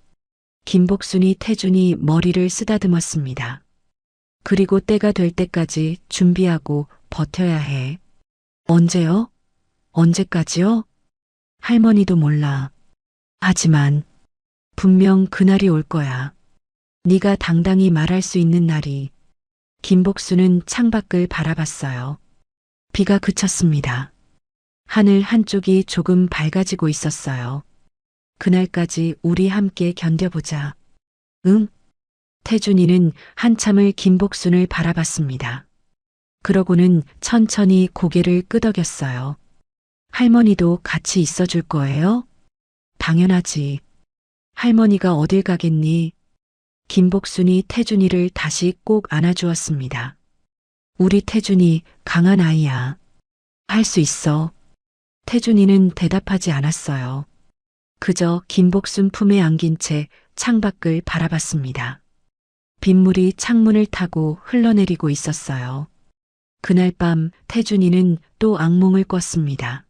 김복순이 태준이 머리를 쓰다듬었습니다. 그리고 때가 될 때까지 준비하고 버텨야 해. 언제요? 언제까지요? 할머니도 몰라. 하지만 분명 그날이 올 거야. 네가 당당히 말할 수 있는 날이. 김복순은 창밖을 바라봤어요. 비가 그쳤습니다. 하늘 한쪽이 조금 밝아지고 있었어요. 그날까지 우리 함께 견뎌보자. 응? 태준이는 한참을 김복순을 바라봤습니다. 그러고는 천천히 고개를 끄덕였어요. 할머니도 같이 있어줄 거예요? 당연하지. 할머니가 어딜 가겠니? 김복순이 태준이를 다시 꼭 안아주었습니다. 우리 태준이 강한 아이야. 할 수 있어. 태준이는 대답하지 않았어요. 그저 김복순 품에 안긴 채 창밖을 바라봤습니다. 빗물이 창문을 타고 흘러내리고 있었어요. 그날 밤 태준이는 또 악몽을 꿨습니다.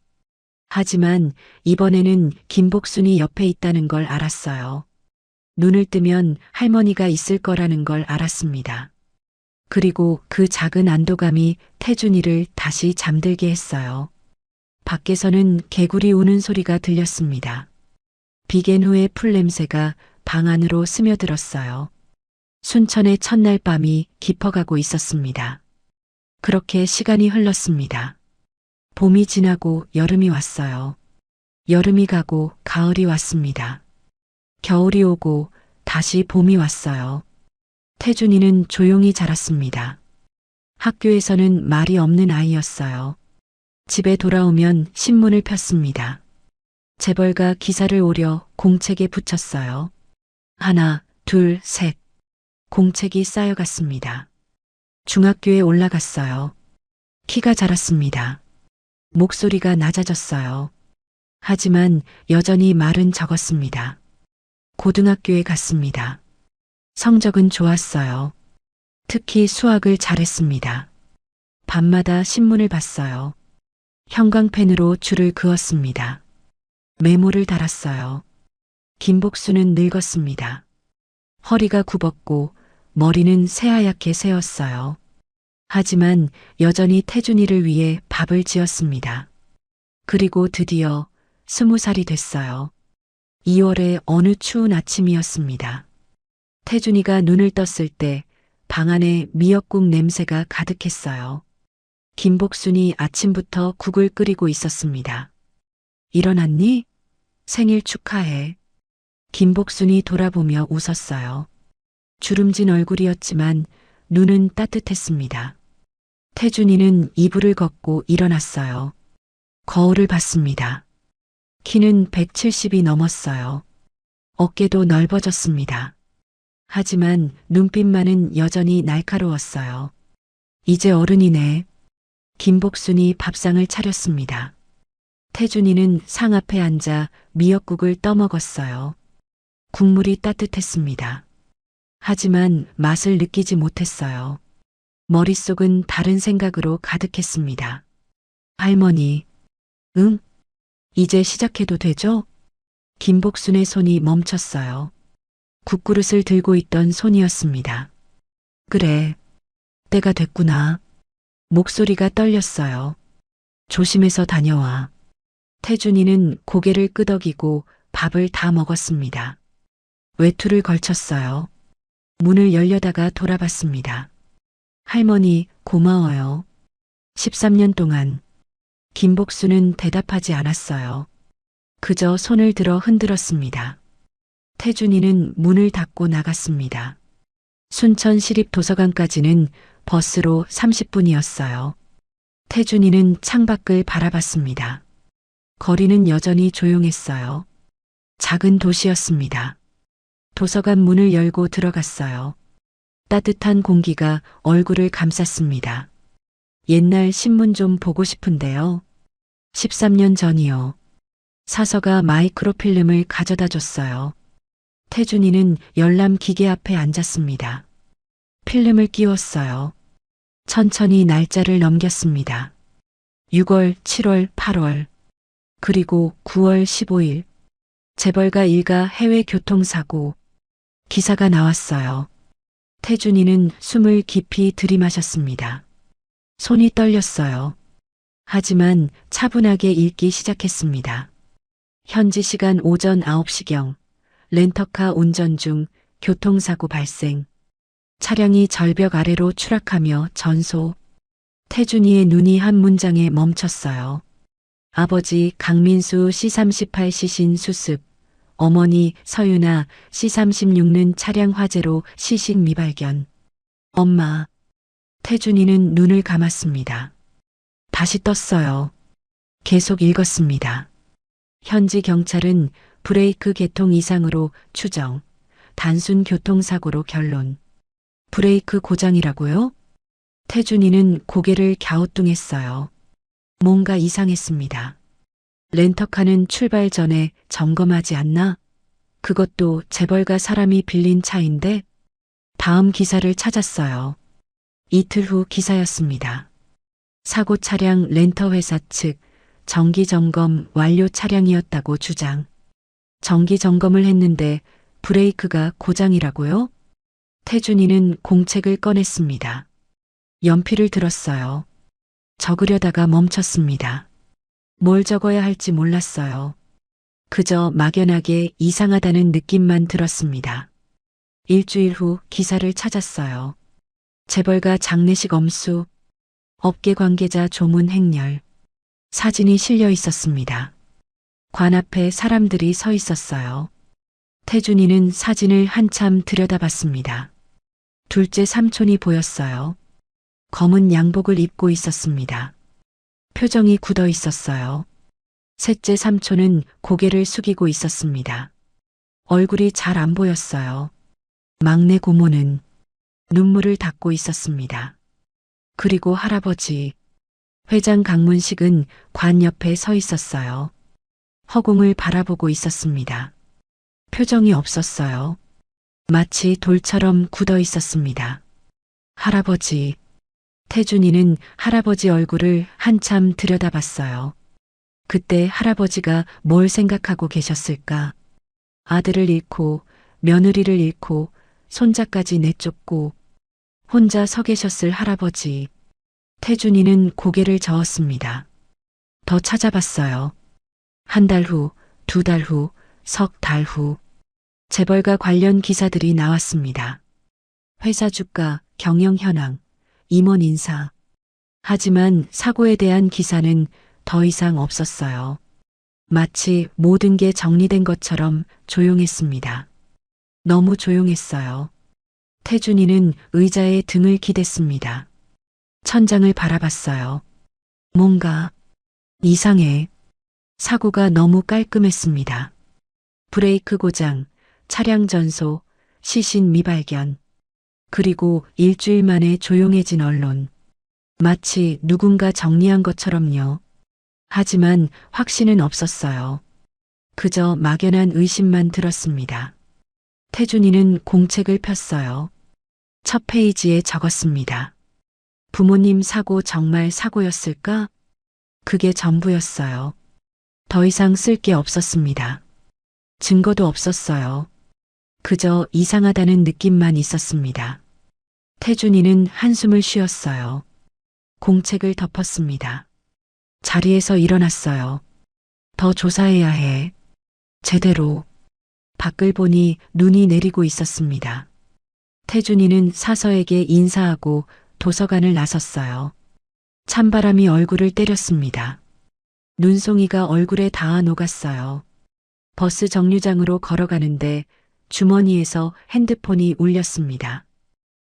하지만 이번에는 김복순이 옆에 있다는 걸 알았어요. 눈을 뜨면 할머니가 있을 거라는 걸 알았습니다. 그리고 그 작은 안도감이 태준이를 다시 잠들게 했어요. 밖에서는 개구리 우는 소리가 들렸습니다. 비갠 후의 풀냄새가 방 안으로 스며들었어요. 순천의 첫날 밤이 깊어가고 있었습니다. 그렇게 시간이 흘렀습니다. 봄이 지나고 여름이 왔어요. 여름이 가고 가을이 왔습니다. 겨울이 오고 다시 봄이 왔어요. 태준이는 조용히 자랐습니다. 학교에서는 말이 없는 아이였어요. 집에 돌아오면 신문을 폈습니다. 재벌가 기사를 오려 공책에 붙였어요. 하나, 둘, 셋. 공책이 쌓여갔습니다. 중학교에 올라갔어요. 키가 자랐습니다. 목소리가 낮아졌어요. 하지만 여전히 말은 적었습니다. 고등학교에 갔습니다. 성적은 좋았어요. 특히 수학을 잘했습니다. 밤마다 신문을 봤어요. 형광펜으로 줄을 그었습니다. 메모를 달았어요. 김복수는 늙었습니다. 허리가 굽었고 머리는 새하얗게 새었어요. 하지만 여전히 태준이를 위해 밥을 지었습니다. 그리고 드디어 20살이 됐어요. 2월의 어느 추운 아침이었습니다. 태준이가 눈을 떴을 때 방 안에 미역국 냄새가 가득했어요. 김복순이 아침부터 국을 끓이고 있었습니다. 일어났니? 생일 축하해. 김복순이 돌아보며 웃었어요. 주름진 얼굴이었지만 눈은 따뜻했습니다. 태준이는 이불을 걷고 일어났어요. 거울을 봤습니다. 키는 170이 넘었어요. 어깨도 넓어졌습니다. 하지만 눈빛만은 여전히 날카로웠어요. 이제 어른이네. 김복순이 밥상을 차렸습니다. 태준이는 상 앞에 앉아 미역국을 떠먹었어요. 국물이 따뜻했습니다. 하지만 맛을 느끼지 못했어요. 머릿속은 다른 생각으로 가득했습니다. 할머니, 응? 이제 시작해도 되죠? 김복순의 손이 멈췄어요. 국그릇을 들고 있던 손이었습니다. 그래, 때가 됐구나. 목소리가 떨렸어요. 조심해서 다녀와. 태준이는 고개를 끄덕이고 밥을 다 먹었습니다. 외투를 걸쳤어요. 문을 열려다가 돌아봤습니다. 할머니, 고마워요. 13년 동안. 김복수는 대답하지 않았어요. 그저 손을 들어 흔들었습니다. 태준이는 문을 닫고 나갔습니다. 순천시립도서관까지는 버스로 30분이었어요. 태준이는 창밖을 바라봤습니다. 거리는 여전히 조용했어요. 작은 도시였습니다. 도서관 문을 열고 들어갔어요. 따뜻한 공기가 얼굴을 감쌌습니다. 옛날 신문 좀 보고 싶은데요. 13년 전이요. 사서가 마이크로필름을 가져다 줬어요. 태준이는 열람 기계 앞에 앉았습니다. 필름을 끼웠어요. 천천히 날짜를 넘겼습니다. 6월, 7월, 8월, 그리고 9월 15일. 재벌가 일가 해외 교통사고. 기사가 나왔어요. 태준이는 숨을 깊이 들이마셨습니다. 손이 떨렸어요. 하지만 차분하게 읽기 시작했습니다. 현지 시간 오전 9시경. 렌터카 운전 중 교통사고 발생. 차량이 절벽 아래로 추락하며 전소. 태준이의 눈이 한 문장에 멈췄어요. 아버지 강민수 C38 시신 수습. 어머니 서윤아 C36는 차량 화재로 시식 미발견. 엄마. 태준이는 눈을 감았습니다. 다시 떴어요. 계속 읽었습니다. 현지 경찰은 브레이크 개통 이상으로 추정. 단순 교통사고로 결론. 브레이크 고장이라고요? 태준이는 고개를 갸우뚱했어요. 뭔가 이상했습니다. 렌터카는 출발 전에 점검하지 않나? 그것도 재벌가 사람이 빌린 차인데? 다음 기사를 찾았어요. 이틀 후 기사였습니다. 사고 차량 렌터 회사 측 정기 점검 완료 차량이었다고 주장. 정기 점검을 했는데 브레이크가 고장이라고요? 태준이는 공책을 꺼냈습니다. 연필을 들었어요. 적으려다가 멈췄습니다. 뭘 적어야 할지 몰랐어요. 그저 막연하게 이상하다는 느낌만 들었습니다. 일주일 후 기사를 찾았어요. 재벌가 장례식 엄수, 업계 관계자 조문 행렬. 사진이 실려 있었습니다. 관 앞에 사람들이 서 있었어요. 태준이는 사진을 한참 들여다봤습니다. 둘째 삼촌이 보였어요. 검은 양복을 입고 있었습니다. 표정이 굳어 있었어요. 셋째 삼촌은 고개를 숙이고 있었습니다. 얼굴이 잘 안 보였어요. 막내 고모는 눈물을 닦고 있었습니다. 그리고 할아버지, 회장 강문식은 관 옆에 서 있었어요. 허공을 바라보고 있었습니다. 표정이 없었어요. 마치 돌처럼 굳어 있었습니다. 할아버지. 태준이는 할아버지 얼굴을 한참 들여다봤어요. 그때 할아버지가 뭘 생각하고 계셨을까? 아들을 잃고 며느리를 잃고 손자까지 내쫓고 혼자 서 계셨을 할아버지. 태준이는 고개를 저었습니다. 더 찾아봤어요. 한 달 후, 두 달 후, 석 달 후. 재벌가 관련 기사들이 나왔습니다. 회사 주가, 경영 현황, 임원 인사. 하지만 사고에 대한 기사는 더 이상 없었어요. 마치 모든 게 정리된 것처럼 조용했습니다. 너무 조용했어요. 태준이는 의자에 등을 기댔습니다. 천장을 바라봤어요. 뭔가 이상해. 사고가 너무 깔끔했습니다. 브레이크 고장, 차량 전소, 시신 미발견. 그리고 일주일 만에 조용해진 언론. 마치 누군가 정리한 것처럼요. 하지만 확신은 없었어요. 그저 막연한 의심만 들었습니다. 태준이는 공책을 폈어요. 첫 페이지에 적었습니다. 부모님 사고 정말 사고였을까? 그게 전부였어요. 더 이상 쓸 게 없었습니다. 증거도 없었어요. 그저 이상하다는 느낌만 있었습니다. 태준이는 한숨을 쉬었어요. 공책을 덮었습니다. 자리에서 일어났어요. 더 조사해야 해. 제대로. 밖을 보니 눈이 내리고 있었습니다. 태준이는 사서에게 인사하고 도서관을 나섰어요. 찬바람이 얼굴을 때렸습니다. 눈송이가 얼굴에 닿아 녹았어요. 버스 정류장으로 걸어가는데 주머니에서 핸드폰이 울렸습니다.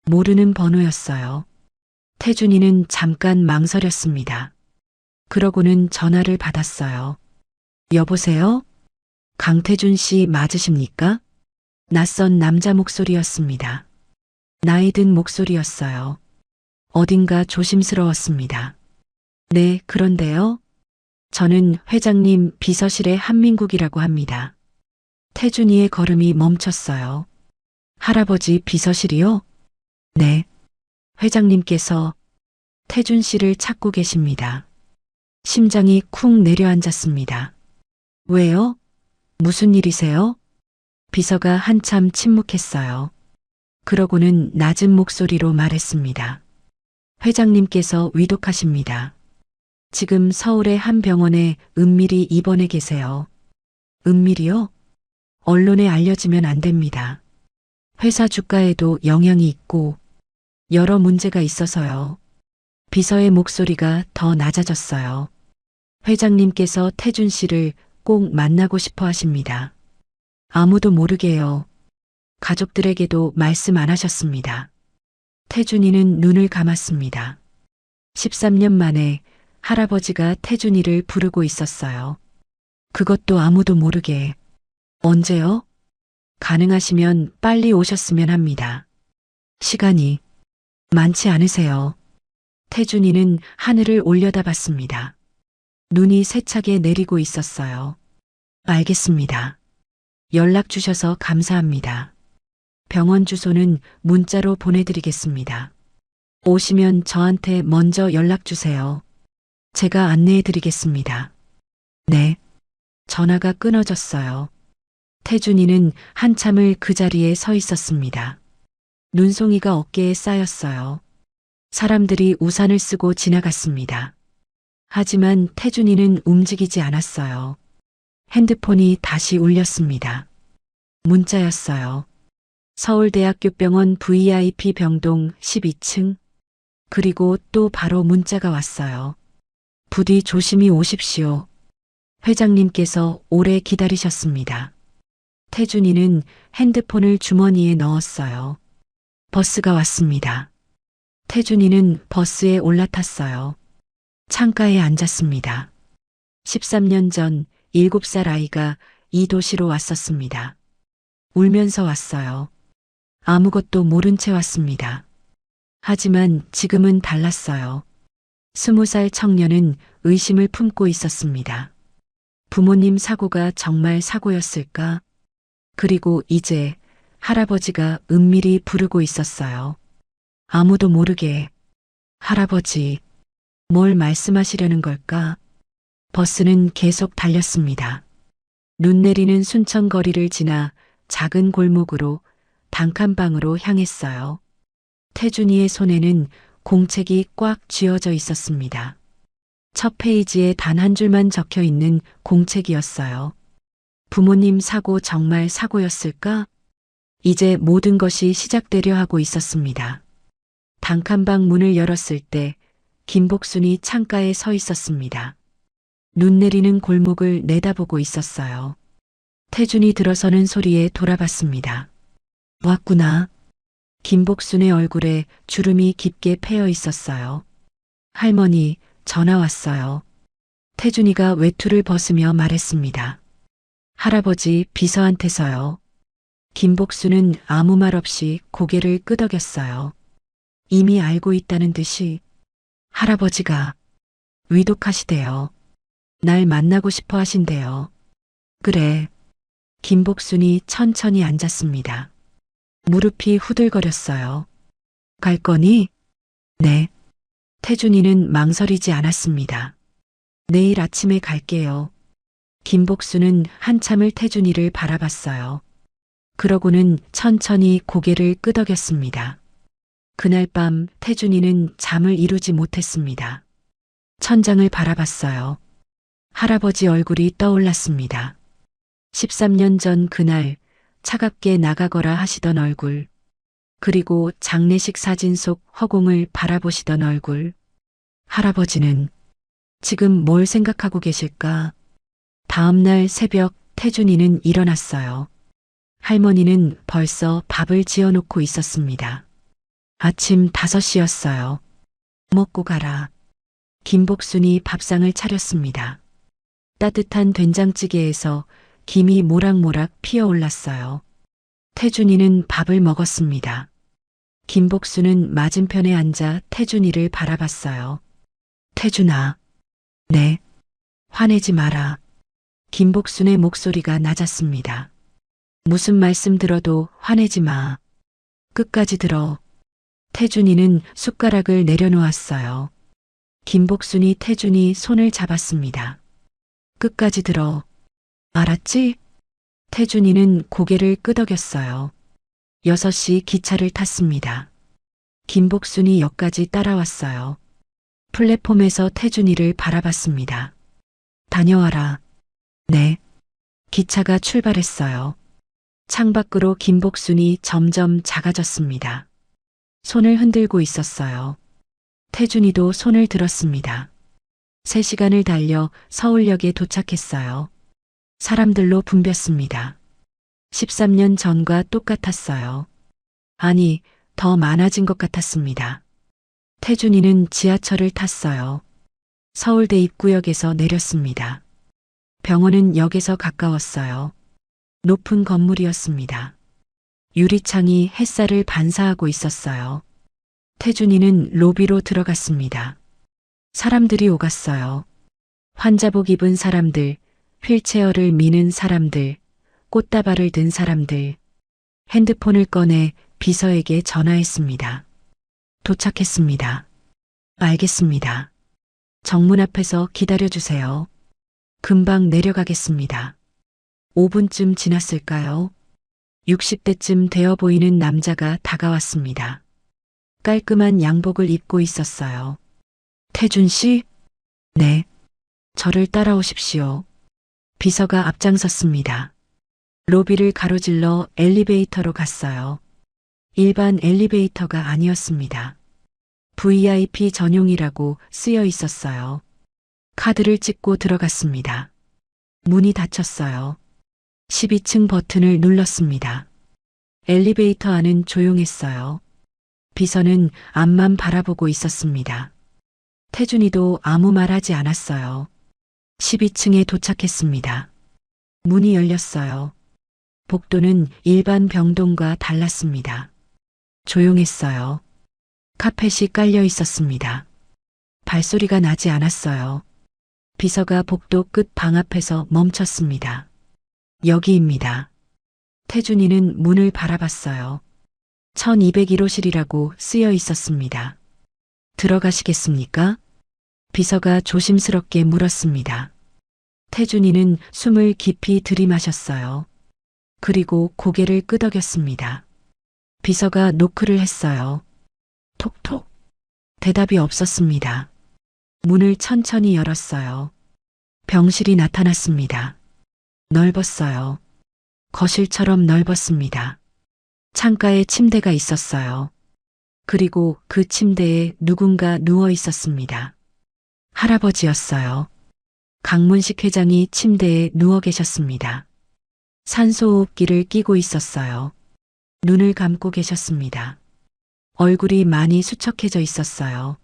모르는 번호였어요. 태준이는 잠깐 망설였습니다. 그러고는 전화를 받았어요. 여보세요? 강태준 씨 맞으십니까? 낯선 남자 목소리였습니다. 나이 든 목소리였어요. 어딘가 조심스러웠습니다. 네, 그런데요. 저는 회장님 비서실의 한민국이라고 합니다. 태준이의 걸음이 멈췄어요. 할아버지 비서실이요? 네. 회장님께서 태준 씨를 찾고 계십니다. 심장이 쿵 내려앉았습니다. 왜요? 무슨 일이세요? 비서가 한참 침묵했어요. 그러고는 낮은 목소리로 말했습니다. 회장님께서 위독하십니다. 지금 서울의 한 병원에 은밀히 입원해 계세요. 은밀히요? 언론에 알려지면 안 됩니다. 회사 주가에도 영향이 있고 여러 문제가 있어서요. 비서의 목소리가 더 낮아졌어요. 회장님께서 태준 씨를 꼭 만나고 싶어 하십니다. 아무도 모르게요. 가족들에게도 말씀 안 하셨습니다. 태준이는 눈을 감았습니다. 13년 만에 할아버지가 태준이를 부르고 있었어요. 그것도 아무도 모르게. 언제요? 가능하시면 빨리 오셨으면 합니다. 시간이 많지 않으세요. 태준이는 하늘을 올려다봤습니다. 눈이 세차게 내리고 있었어요. 알겠습니다. 연락 주셔서 감사합니다. 병원 주소는 문자로 보내드리겠습니다. 오시면 저한테 먼저 연락 주세요. 제가 안내해 드리겠습니다. 네. 전화가 끊어졌어요. 태준이는 한참을 그 자리에 서 있었습니다. 눈송이가 어깨에 쌓였어요. 사람들이 우산을 쓰고 지나갔습니다. 하지만 태준이는 움직이지 않았어요. 핸드폰이 다시 울렸습니다. 문자였어요. 서울대학교병원 VIP 병동 12층. 그리고 또 바로 문자가 왔어요. 부디 조심히 오십시오. 회장님께서 오래 기다리셨습니다. 태준이는 핸드폰을 주머니에 넣었어요. 버스가 왔습니다. 태준이는 버스에 올라탔어요. 창가에 앉았습니다. 13년 전 7살 아이가 이 도시로 왔었습니다. 울면서 왔어요. 아무것도 모른 채 왔습니다. 하지만 지금은 달랐어요. 20살 청년은 의심을 품고 있었습니다. 부모님 사고가 정말 사고였을까? 그리고 이제 할아버지가 은밀히 부르고 있었어요. 아무도 모르게. 할아버지, 뭘 말씀하시려는 걸까? 버스는 계속 달렸습니다. 눈 내리는 순천 거리를 지나 작은 골목으로 단칸방으로 향했어요. 태준이의 손에는 공책이 꽉 쥐어져 있었습니다. 첫 페이지에 단 한 줄만 적혀 있는 공책이었어요. 부모님 사고 정말 사고였을까? 이제 모든 것이 시작되려 하고 있었습니다. 단칸방 문을 열었을 때 김복순이 창가에 서 있었습니다. 눈 내리는 골목을 내다보고 있었어요. 태준이 들어서는 소리에 돌아봤습니다. 왔구나. 김복순의 얼굴에 주름이 깊게 패여 있었어요. 할머니, 전화 왔어요. 태준이가 외투를 벗으며 말했습니다. 할아버지 비서한테서요. 김복순은 아무 말 없이 고개를 끄덕였어요. 이미 알고 있다는 듯이 할아버지가 위독하시대요. 날 만나고 싶어 하신대요. 그래. 김복순이 천천히 앉았습니다. 무릎이 후들거렸어요. 갈 거니? 네. 태준이는 망설이지 않았습니다. 내일 아침에 갈게요. 김복순은 한참을 태준이를 바라봤어요. 그러고는 천천히 고개를 끄덕였습니다. 그날 밤 태준이는 잠을 이루지 못했습니다. 천장을 바라봤어요. 할아버지 얼굴이 떠올랐습니다. 13년 전 그날 차갑게 나가거라 하시던 얼굴, 그리고 장례식 사진 속 허공을 바라보시던 얼굴. 할아버지는 지금 뭘 생각하고 계실까? 다음 날 새벽 태준이는 일어났어요. 할머니는 벌써 밥을 지어놓고 있었습니다. 아침 5시였어요. 먹고 가라. 김복순이 밥상을 차렸습니다. 따뜻한 된장찌개에서 김이 모락모락 피어올랐어요. 태준이는 밥을 먹었습니다. 김복순은 맞은편에 앉아 태준이를 바라봤어요. 태준아. 네. 화내지 마라. 김복순의 목소리가 낮았습니다. 무슨 말씀 들어도 화내지 마. 끝까지 들어. 태준이는 숟가락을 내려놓았어요. 김복순이 태준이 손을 잡았습니다. 끝까지 들어. 알았지? 태준이는 고개를 끄덕였어요. 6시 기차를 탔습니다. 김복순이 역까지 따라왔어요. 플랫폼에서 태준이를 바라봤습니다. 다녀와라. 네. 기차가 출발했어요. 창밖으로 김복순이 점점 작아졌습니다. 손을 흔들고 있었어요. 태준이도 손을 들었습니다. 3시간을 달려 서울역에 도착했어요. 사람들로 붐볐습니다. 13년 전과 똑같았어요. 아니, 더 많아진 것 같았습니다. 태준이는 지하철을 탔어요. 서울대 입구역에서 내렸습니다. 병원은 역에서 가까웠어요. 높은 건물이었습니다. 유리창이 햇살을 반사하고 있었어요. 태준이는 로비로 들어갔습니다. 사람들이 오갔어요. 환자복 입은 사람들, 휠체어를 미는 사람들, 꽃다발을 든 사람들. 핸드폰을 꺼내 비서에게 전화했습니다. 도착했습니다. 알겠습니다. 정문 앞에서 기다려주세요. 금방 내려가겠습니다. 5분쯤 지났을까요? 60대쯤 되어 보이는 남자가 다가왔습니다. 깔끔한 양복을 입고 있었어요. 태준 씨? 네. 저를 따라오십시오. 비서가 앞장섰습니다. 로비를 가로질러 엘리베이터로 갔어요. 일반 엘리베이터가 아니었습니다. VIP 전용이라고 쓰여 있었어요. 카드를 찍고 들어갔습니다. 문이 닫혔어요. 12층 버튼을 눌렀습니다. 엘리베이터 안은 조용했어요. 비서는 앞만 바라보고 있었습니다. 태준이도 아무 말 하지 않았어요. 12층에 도착했습니다. 문이 열렸어요. 복도는 일반 병동과 달랐습니다. 조용했어요. 카펫이 깔려 있었습니다. 발소리가 나지 않았어요. 비서가 복도 끝 방 앞에서 멈췄습니다. 여기입니다. 태준이는 문을 바라봤어요. 1201호실이라고 쓰여 있었습니다. 들어가시겠습니까? 비서가 조심스럽게 물었습니다. 태준이는 숨을 깊이 들이마셨어요. 그리고 고개를 끄덕였습니다. 비서가 노크를 했어요. 톡톡. 대답이 없었습니다. 문을 천천히 열었어요. 병실이 나타났습니다. 넓었어요. 거실처럼 넓었습니다. 창가에 침대가 있었어요. 그리고 그 침대에 누군가 누워 있었습니다. 할아버지였어요. 강문식 회장이 침대에 누워 계셨습니다. 산소호흡기를 끼고 있었어요. 눈을 감고 계셨습니다. 얼굴이 많이 수척해져 있었어요.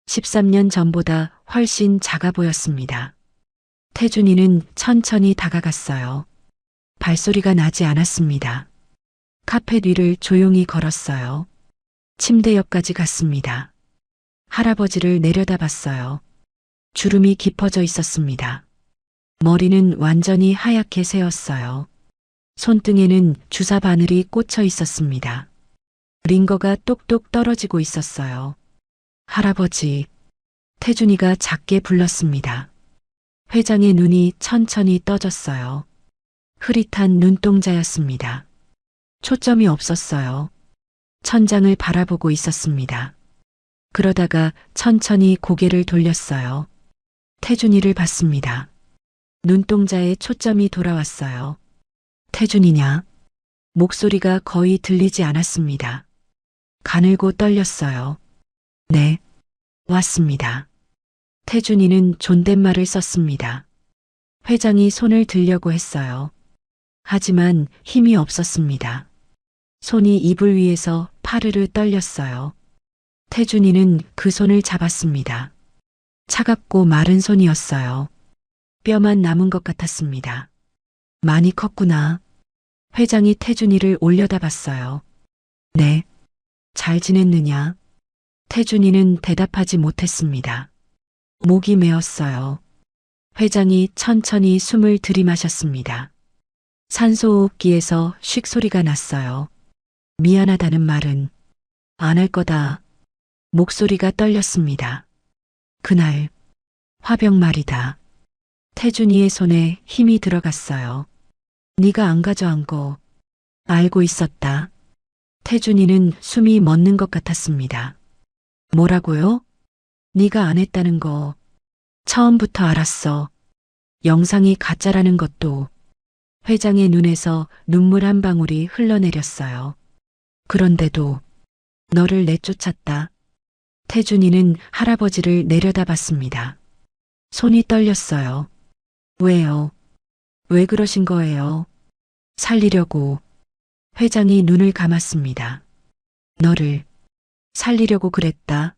13년 전보다 훨씬 작아 보였습니다. 태준이는 천천히 다가갔어요. 발소리가 나지 않았습니다. 카펫 위를 조용히 걸었어요. 침대 옆까지 갔습니다. 할아버지를 내려다봤어요. 주름이 깊어져 있었습니다. 머리는 완전히 하얗게 새었어요. 손등에는 주사 바늘이 꽂혀 있었습니다. 링거가 똑똑 떨어지고 있었어요. 할아버지. 태준이가 작게 불렀습니다. 회장의 눈이 천천히 떠졌어요. 흐릿한 눈동자였습니다. 초점이 없었어요. 천장을 바라보고 있었습니다. 그러다가 천천히 고개를 돌렸어요. 태준이를 봤습니다. 눈동자에 초점이 돌아왔어요. 태준이냐? 목소리가 거의 들리지 않았습니다. 가늘고 떨렸어요. 네, 왔습니다. 태준이는 존댓말을 썼습니다. 회장이 손을 들려고 했어요. 하지만 힘이 없었습니다. 손이 이불 위에서 파르르 떨렸어요. 태준이는 그 손을 잡았습니다. 차갑고 마른 손이었어요. 뼈만 남은 것 같았습니다. 많이 컸구나. 회장이 태준이를 올려다봤어요. 네. 잘 지냈느냐? 태준이는 대답하지 못했습니다. 목이 메었어요. 회장이 천천히 숨을 들이마셨습니다. 산소호흡기에서 쉭 소리가 났어요. 미안하다는 말은 안 할 거다. 목소리가 떨렸습니다. 그날 화병 말이다. 태준이의 손에 힘이 들어갔어요. 네가 안 가져간 거 알고 있었다. 태준이는 숨이 멎는 것 같았습니다. 뭐라고요? 네가 안 했다는 거 처음부터 알았어. 영상이 가짜라는 것도. 회장의 눈에서 눈물 한 방울이 흘러내렸어요. 그런데도 너를 내쫓았다. 태준이는 할아버지를 내려다봤습니다. 손이 떨렸어요. 왜요? 왜 그러신 거예요? 살리려고. 회장이 눈을 감았습니다. 너를 살리려고 그랬다.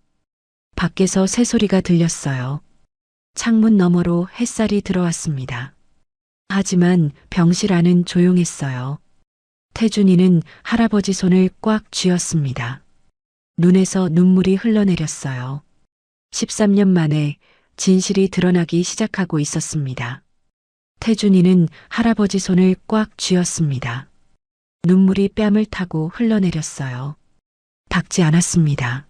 밖에서 새소리가 들렸어요. 창문 너머로 햇살이 들어왔습니다. 하지만 병실 안은 조용했어요. 태준이는 할아버지 손을 꽉 쥐었습니다. 눈에서 눈물이 흘러내렸어요. 13년 만에 진실이 드러나기 시작하고 있었습니다. 태준이는 할아버지 손을 꽉 쥐었습니다. 눈물이 뺨을 타고 흘러내렸어요. 닦지 않았습니다.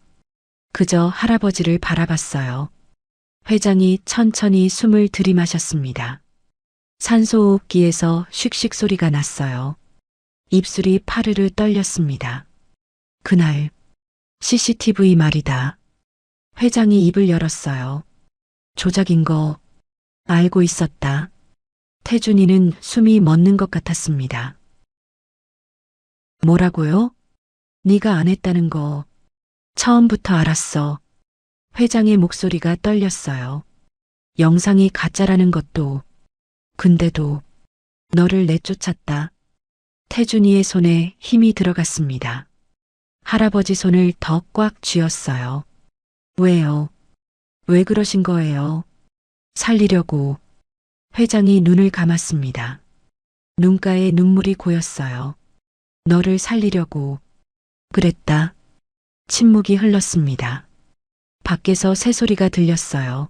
그저 할아버지를 바라봤어요. 회장이 천천히 숨을 들이마셨습니다. 산소호흡기에서 슉슉 소리가 났어요. 입술이 파르르 떨렸습니다. 그날 CCTV 말이다. 회장이 입을 열었어요. 조작인 거 알고 있었다. 태준이는 숨이 멎는 것 같았습니다. 뭐라고요? 네가 안 했다는 거 처음부터 알았어. 회장의 목소리가 떨렸어요. 영상이 가짜라는 것도. 근데도 너를 내쫓았다. 태준이의 손에 힘이 들어갔습니다. 할아버지 손을 더 꽉 쥐었어요. 왜요? 왜 그러신 거예요? 살리려고. 회장이 눈을 감았습니다. 눈가에 눈물이 고였어요. 너를 살리려고. 그랬다. 침묵이 흘렀습니다. 밖에서 새소리가 들렸어요.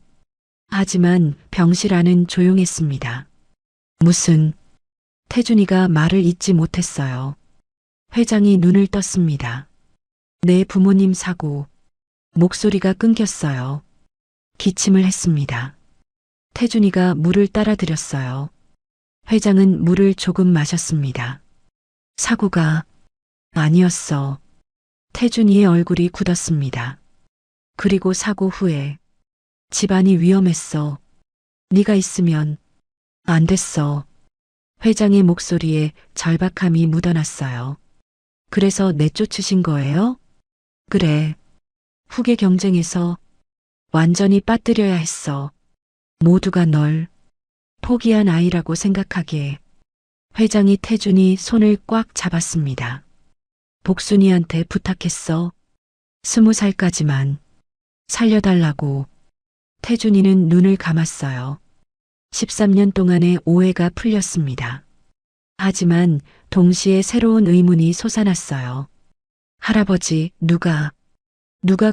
하지만 병실 안은 조용했습니다. 무슨... 태준이가 말을 잇지 못했어요. 회장이 눈을 떴습니다. 내 부모님 사고. 목소리가 끊겼어요. 기침을 했습니다. 태준이가 물을 따라드렸어요. 회장은 물을 조금 마셨습니다. 사고가 아니었어. 태준이의 얼굴이 굳었습니다. 그리고 사고 후에 집안이 위험했어. 네가 있으면 안 됐어. 회장의 목소리에 절박함이 묻어났어요. 그래서 내쫓으신 거예요? 그래. 후계 경쟁에서 완전히 빠뜨려야 했어. 모두가 널 포기한 아이라고 생각하기에. 회장이 태준이 손을 꽉 잡았습니다. 복순이한테 부탁했어. 20살까지만 살려달라고. 태준이는 눈을 감았어요. 13년 동안의 오해가 풀렸습니다. 하지만 동시에 새로운 의문이 솟아났어요. 할아버지, 누가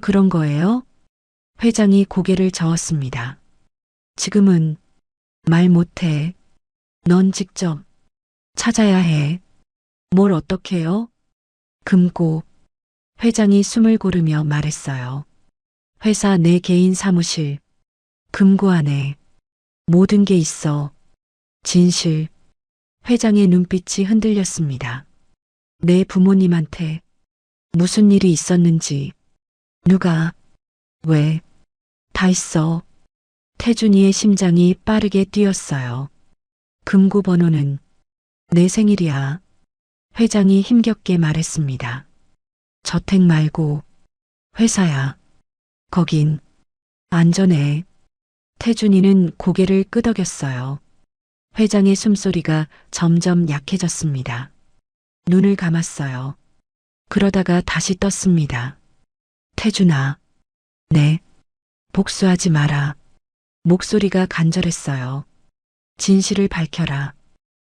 그런 거예요? 회장이 고개를 저었습니다. 지금은 말 못해. 넌 직접 찾아야 해. 뭘 어떻게요? 금고. 회장이 숨을 고르며 말했어요. 회사 내 개인 사무실. 금고 안에 모든 게 있어. 진실. 회장의 눈빛이 흔들렸습니다. 내 부모님한테 무슨 일이 있었는지, 누가 왜? 다 있어. 태준이의 심장이 빠르게 뛰었어요. 금고 번호는 내 생일이야. 회장이 힘겹게 말했습니다. 저택 말고 회사야. 거긴 안전해. 태준이는 고개를 끄덕였어요. 회장의 숨소리가 점점 약해졌습니다. 눈을 감았어요. 그러다가 다시 떴습니다. 태준아. 네. 복수하지 마라. 목소리가 간절했어요. 진실을 밝혀라.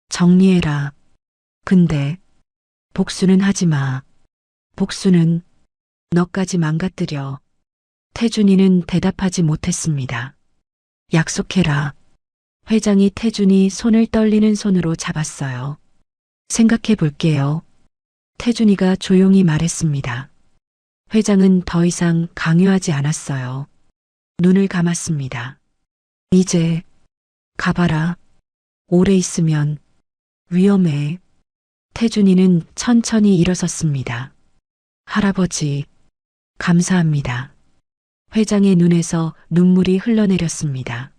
정리해라. 근데 복수는 하지 마. 복수는 너까지 망가뜨려. 태준이는 대답하지 못했습니다. 약속해라. 회장이 태준이 손을 떨리는 손으로 잡았어요. 생각해 볼게요. 태준이가 조용히 말했습니다. 회장은 더 이상 강요하지 않았어요. 눈을 감았습니다. 이제 가봐라. 오래 있으면 위험해. 태준이는 천천히 일어섰습니다. 할아버지, 감사합니다. 회장의 눈에서 눈물이 흘러내렸습니다.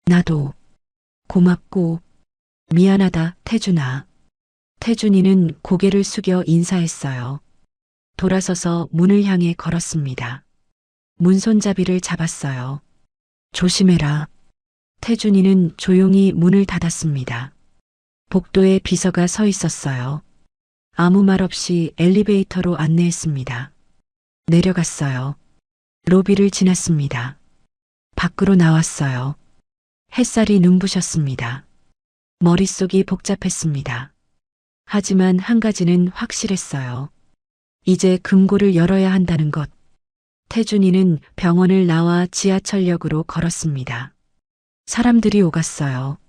나도 고맙고 미안하다, 태준아. 태준이는 고개를 숙여 인사했어요. 돌아서서 문을 향해 걸었습니다. 문손잡이를 잡았어요. 조심해라. 태준이는 조용히 문을 닫았습니다. 복도에 비서가 서 있었어요. 아무 말 없이 엘리베이터로 안내했습니다. 내려갔어요. 로비를 지났습니다. 밖으로 나왔어요. 햇살이 눈부셨습니다. 머릿속이 복잡했습니다. 하지만 한 가지는 확실했어요. 이제 금고를 열어야 한다는 것. 태준이는 병원을 나와 지하철역으로 걸었습니다. 사람들이 오갔어요.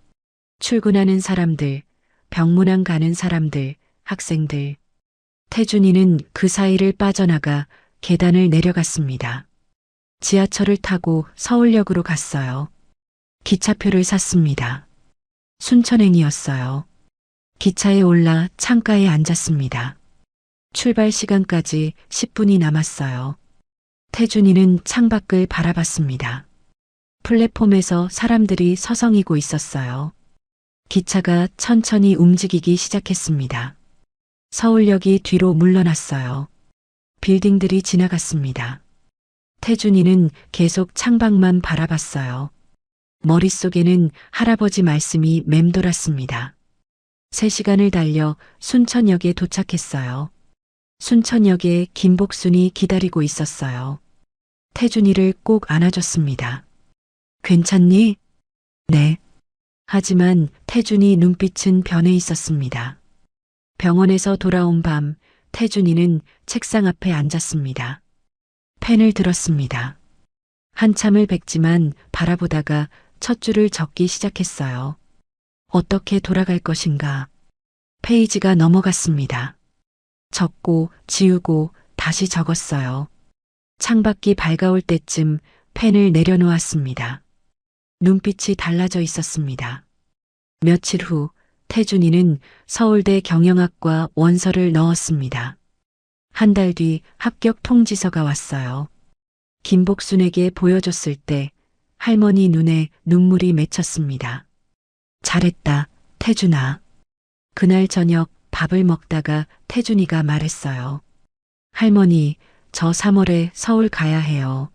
출근하는 사람들, 병문안 가는 사람들, 학생들. 태준이는 그 사이를 빠져나가 계단을 내려갔습니다. 지하철을 타고 서울역으로 갔어요. 기차표를 샀습니다. 순천행이었어요. 기차에 올라 창가에 앉았습니다. 출발 시간까지 10분이 남았어요. 태준이는 창밖을 바라봤습니다. 플랫폼에서 사람들이 서성이고 있었어요. 기차가 천천히 움직이기 시작했습니다. 서울역이 뒤로 물러났어요. 빌딩들이 지나갔습니다. 태준이는 계속 창밖만 바라봤어요. 머릿속에는 할아버지 말씀이 맴돌았습니다. 3시간을 달려 순천역에 도착했어요. 순천역에 김복순이 기다리고 있었어요. 태준이를 꼭 안아줬습니다. 괜찮니? 네. 하지만 태준이 눈빛은 변해 있었습니다. 병원에서 돌아온 밤, 태준이는 책상 앞에 앉았습니다. 펜을 들었습니다. 한참을 뱉지만 바라보다가 첫 줄을 적기 시작했어요. 어떻게 돌아갈 것인가. 페이지가 넘어갔습니다. 적고 지우고 다시 적었어요. 창밖이 밝아올 때쯤 펜을 내려놓았습니다. 눈빛이 달라져 있었습니다. 며칠 후 태준이는 서울대 경영학과 원서를 넣었습니다. 한 달 뒤 합격 통지서가 왔어요. 김복순에게 보여줬을 때 할머니 눈에 눈물이 맺혔습니다. 잘했다, 태준아. 그날 저녁 밥을 먹다가 태준이가 말했어요. 할머니, 저 3월에 서울 가야 해요.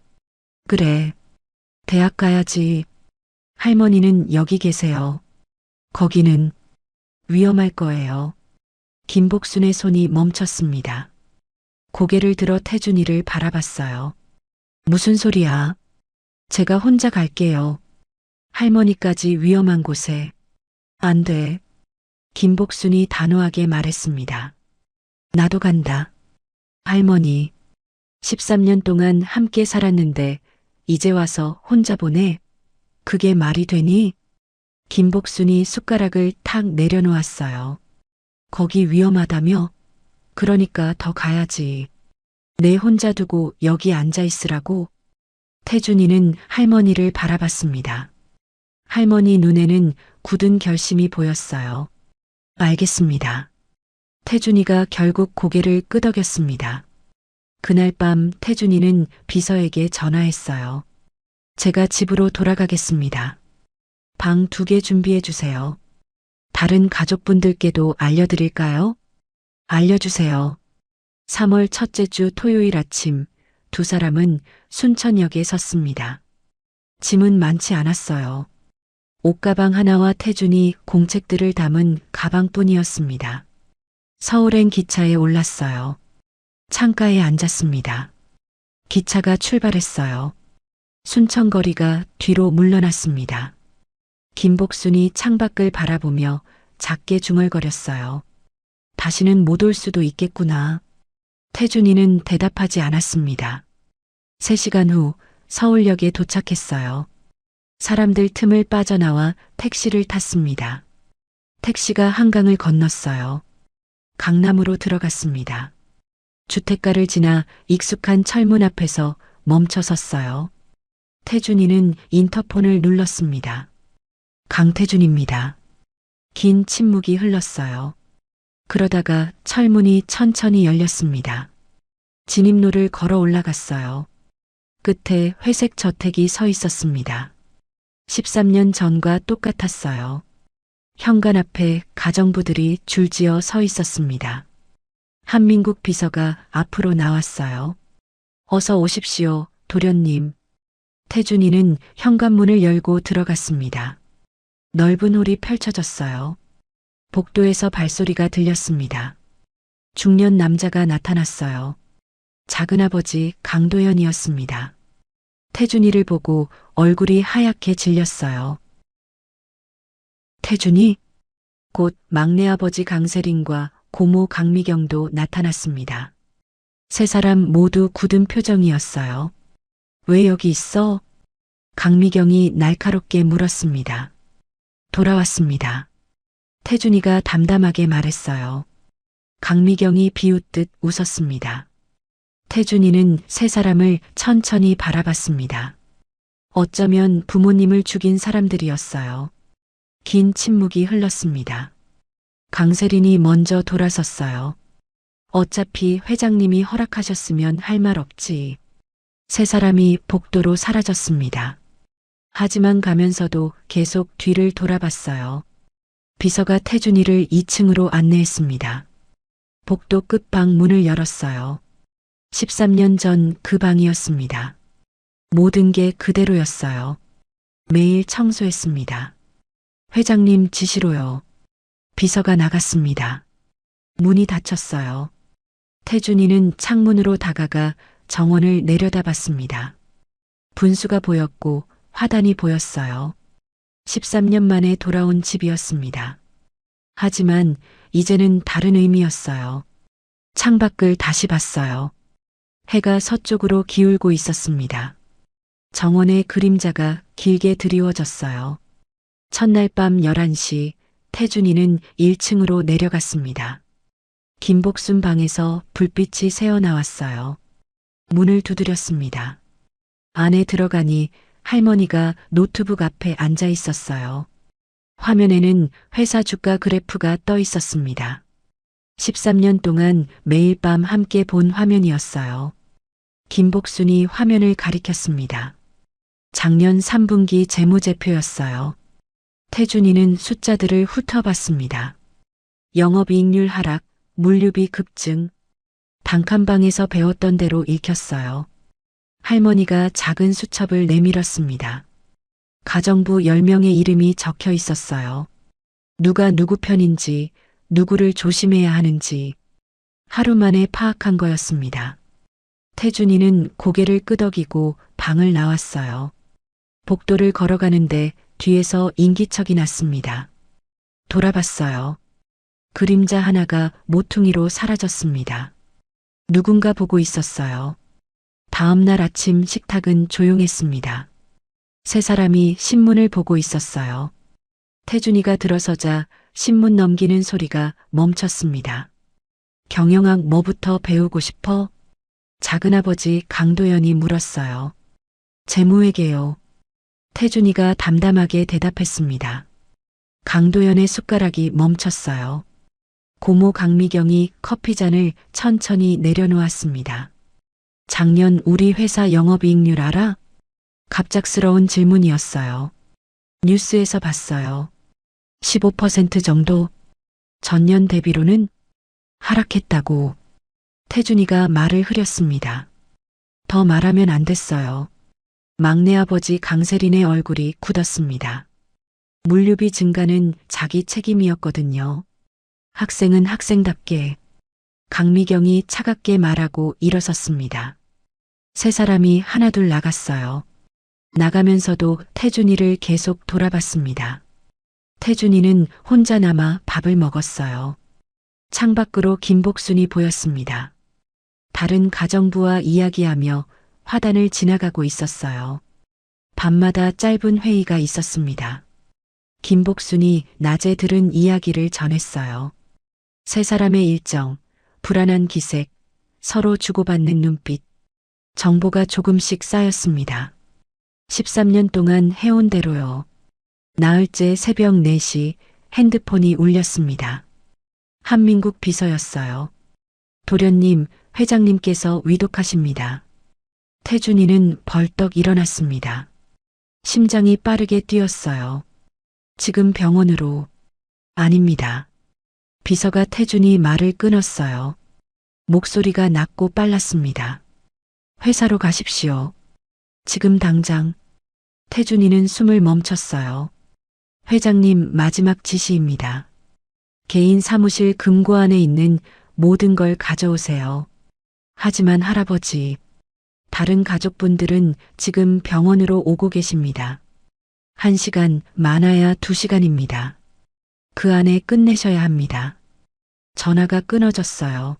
그래. 대학 가야지. 할머니는 여기 계세요. 거기는 위험할 거예요. 김복순의 손이 멈췄습니다. 고개를 들어 태준이를 바라봤어요. 무슨 소리야? 제가 혼자 갈게요. 할머니까지 위험한 곳에. 안 돼. 김복순이 단호하게 말했습니다. 나도 간다. 할머니, 13년 동안 함께 살았는데 이제 와서 혼자 보내? 그게 말이 되니? 김복순이 숟가락을 탁 내려놓았어요. 거기 위험하다며? 그러니까 더 가야지. 내 혼자 두고 여기 앉아 있으라고? 태준이는 할머니를 바라봤습니다. 할머니 눈에는 굳은 결심이 보였어요. 알겠습니다. 태준이가 결국 고개를 끄덕였습니다. 그날 밤 태준이는 비서에게 전화했어요. 제가 집으로 돌아가겠습니다. 방 2개 준비해 주세요. 다른 가족분들께도 알려드릴까요? 알려주세요. 3월 첫째 주 토요일 아침 2사람은 순천역에 섰습니다. 짐은 많지 않았어요. 옷가방 하나와 태준이 공책들을 담은 가방뿐이었습니다. 서울행 기차에 올랐어요. 창가에 앉았습니다. 기차가 출발했어요. 순천거리가 뒤로 물러났습니다. 김복순이 창밖을 바라보며 작게 중얼거렸어요. 다시는 못 올 수도 있겠구나. 태준이는 대답하지 않았습니다. 3시간 후 서울역에 도착했어요. 사람들 틈을 빠져나와 택시를 탔습니다. 택시가 한강을 건넜어요. 강남으로 들어갔습니다. 주택가를 지나 익숙한 철문 앞에서 멈춰 섰어요. 태준이는 인터폰을 눌렀습니다. 강태준입니다. 긴 침묵이 흘렀어요. 그러다가 철문이 천천히 열렸습니다. 진입로를 걸어 올라갔어요. 끝에 회색 저택이 서 있었습니다. 13년 전과 똑같았어요. 현관 앞에 가정부들이 줄지어 서 있었습니다. 한민국 비서가 앞으로 나왔어요. 어서 오십시오, 도련님. 태준이는 현관문을 열고 들어갔습니다. 넓은 홀이 펼쳐졌어요. 복도에서 발소리가 들렸습니다. 중년 남자가 나타났어요. 작은아버지 강도연이었습니다. 태준이를 보고 얼굴이 하얗게 질렸어요. 태준이? 곧 막내아버지 강세린과 고모 강미경도 나타났습니다. 3사람 모두 굳은 표정이었어요. 왜 여기 있어? 강미경이 날카롭게 물었습니다. 돌아왔습니다. 태준이가 담담하게 말했어요. 강미경이 비웃듯 웃었습니다. 태준이는 3사람을 천천히 바라봤습니다. 어쩌면 부모님을 죽인 사람들이었어요. 긴 침묵이 흘렀습니다. 강세린이 먼저 돌아섰어요. 어차피 회장님이 허락하셨으면 할 말 없지. 3사람이 복도로 사라졌습니다. 하지만 가면서도 계속 뒤를 돌아봤어요. 비서가 태준이를 2층으로 안내했습니다. 복도 끝방 문을 열었어요. 13년 전 그 방이었습니다. 모든 게 그대로였어요. 매일 청소했습니다. 회장님 지시로요. 비서가 나갔습니다. 문이 닫혔어요. 태준이는 창문으로 다가가 정원을 내려다봤습니다. 분수가 보였고 화단이 보였어요. 13년 만에 돌아온 집이었습니다. 하지만 이제는 다른 의미였어요. 창밖을 다시 봤어요. 해가 서쪽으로 기울고 있었습니다. 정원의 그림자가 길게 드리워졌어요. 첫날 밤 11시 태준이는 1층으로 내려갔습니다. 김복순 방에서 불빛이 새어나왔어요. 문을 두드렸습니다. 안에 들어가니 할머니가 노트북 앞에 앉아 있었어요. 화면에는 회사 주가 그래프가 떠 있었습니다. 13년 동안 매일 밤 함께 본 화면이었어요. 김복순이 화면을 가리켰습니다. 작년 3분기 재무제표였어요. 태준이는 숫자들을 훑어봤습니다. 영업이익률 하락, 물류비 급증. 단칸방에서 배웠던 대로 읽혔어요. 할머니가 작은 수첩을 내밀었습니다. 가정부 10명의 이름이 적혀 있었어요. 누가 누구 편인지, 누구를 조심해야 하는지 하루 만에 파악한 거였습니다. 태준이는 고개를 끄덕이고 방을 나왔어요. 복도를 걸어가는데 뒤에서 인기척이 났습니다. 돌아봤어요. 그림자 하나가 모퉁이로 사라졌습니다. 누군가 보고 있었어요. 다음 날 아침 식탁은 조용했습니다. 3사람이 신문을 보고 있었어요. 태준이가 들어서자 신문 넘기는 소리가 멈췄습니다. 경영학 뭐부터 배우고 싶어? 작은아버지 강도연이 물었어요. 재무회계요. 태준이가 담담하게 대답했습니다. 강도연의 숟가락이 멈췄어요. 고모 강미경이 커피잔을 천천히 내려놓았습니다. 작년 우리 회사 영업이익률 알아? 갑작스러운 질문이었어요. 뉴스에서 봤어요. 15% 정도? 전년 대비로는 하락했다고. 태준이가 말을 흐렸습니다. 더 말하면 안 됐어요. 막내 아버지 강세린의 얼굴이 굳었습니다. 물류비 증가는 자기 책임이었거든요. 학생은 학생답게. 강미경이 차갑게 말하고 일어섰습니다. 세 사람이 하나둘 나갔어요. 나가면서도 태준이를 계속 돌아봤습니다. 태준이는 혼자 남아 밥을 먹었어요. 창밖으로 김복순이 보였습니다. 다른 가정부와 이야기하며 화단을 지나가고 있었어요. 밤마다 짧은 회의가 있었습니다. 김복순이 낮에 들은 이야기를 전했어요. 세 사람의 일정, 불안한 기색, 서로 주고받는 눈빛, 정보가 조금씩 쌓였습니다. 13년 동안 해온 대로요. 나흘째 새벽 4시 핸드폰이 울렸습니다. 한민국 비서였어요. 도련님, 회장님께서 위독하십니다. 태준이는 벌떡 일어났습니다. 심장이 빠르게 뛰었어요. 지금 병원으로. 아닙니다. 비서가 태준이 말을 끊었어요. 목소리가 낮고 빨랐습니다. 회사로 가십시오. 지금 당장. 태준이는 숨을 멈췄어요. 회장님 마지막 지시입니다. 개인 사무실 금고 안에 있는 모든 걸 가져오세요. 하지만 할아버지, 다른 가족분들은 지금 병원으로 오고 계십니다. 1시간, 많아야 2시간입니다. 그 안에 끝내셔야 합니다. 전화가 끊어졌어요.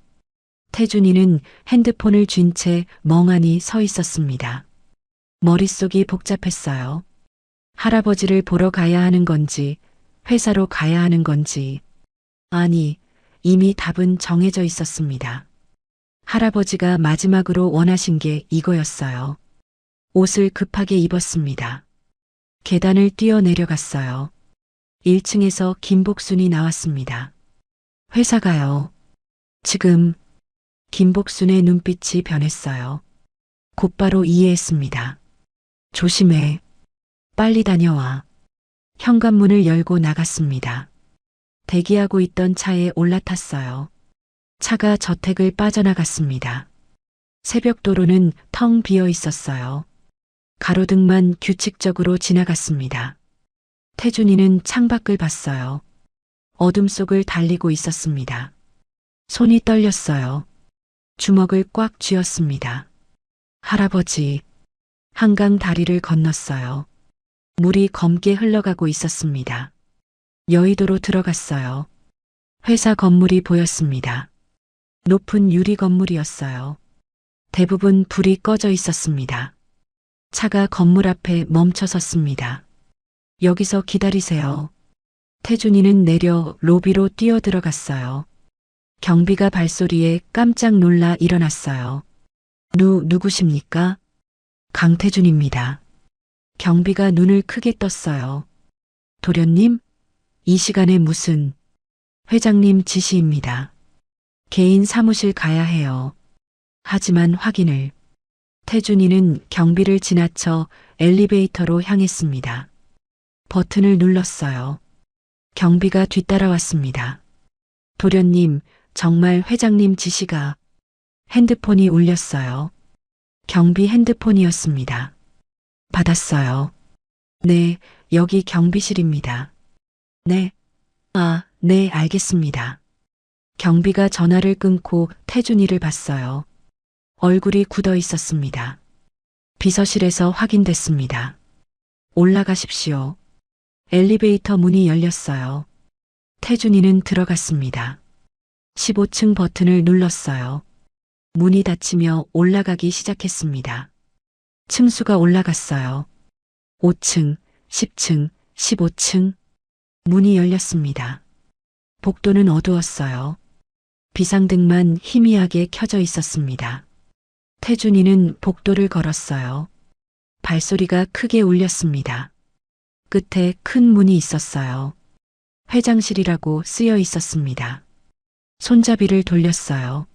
태준이는 핸드폰을 쥔 채 멍하니 서 있었습니다. 머릿속이 복잡했어요. 할아버지를 보러 가야 하는 건지, 회사로 가야 하는 건지. 아니, 이미 답은 정해져 있었습니다. 할아버지가 마지막으로 원하신 게 이거였어요. 옷을 급하게 입었습니다. 계단을 뛰어 내려갔어요. 1층에서 김복순이 나왔습니다. 회사 가요. 지금. 김복순의 눈빛이 변했어요. 곧바로 이해했습니다. 조심해. 빨리 다녀와. 현관문을 열고 나갔습니다. 대기하고 있던 차에 올라탔어요. 차가 저택을 빠져나갔습니다. 새벽도로는 텅 비어 있었어요. 가로등만 규칙적으로 지나갔습니다. 태준이는 창밖을 봤어요. 어둠 속을 달리고 있었습니다. 손이 떨렸어요. 주먹을 꽉 쥐었습니다. 할아버지, 한강 다리를 건넜어요. 물이 검게 흘러가고 있었습니다. 여의도로 들어갔어요. 회사 건물이 보였습니다. 높은 유리 건물이었어요. 대부분 불이 꺼져 있었습니다. 차가 건물 앞에 멈춰 섰습니다. 여기서 기다리세요. 태준이는 내려 로비로 뛰어 들어갔어요. 경비가 발소리에 깜짝 놀라 일어났어요. 누구십니까? 강태준입니다. 경비가 눈을 크게 떴어요. 도련님? 이 시간에 무슨? 회장님 지시입니다. 개인 사무실 가야 해요. 하지만 확인을. 태준이는 경비를 지나쳐 엘리베이터로 향했습니다. 버튼을 눌렀어요. 경비가 뒤따라왔습니다. 도련님, 정말 회장님 지시가. 핸드폰이 울렸어요. 경비 핸드폰이었습니다. 받았어요. 네, 여기 경비실입니다. 네. 네, 알겠습니다. 경비가 전화를 끊고 태준이를 봤어요. 얼굴이 굳어 있었습니다. 비서실에서 확인됐습니다. 올라가십시오. 엘리베이터 문이 열렸어요. 태준이는 들어갔습니다. 15층 버튼을 눌렀어요. 문이 닫히며 올라가기 시작했습니다. 층수가 올라갔어요. 5층, 10층, 15층. 문이 열렸습니다. 복도는 어두웠어요. 비상등만 희미하게 켜져 있었습니다. 태준이는 복도를 걸었어요. 발소리가 크게 울렸습니다. 끝에 큰 문이 있었어요. 회장실이라고 쓰여 있었습니다. 손잡이를 돌렸어요.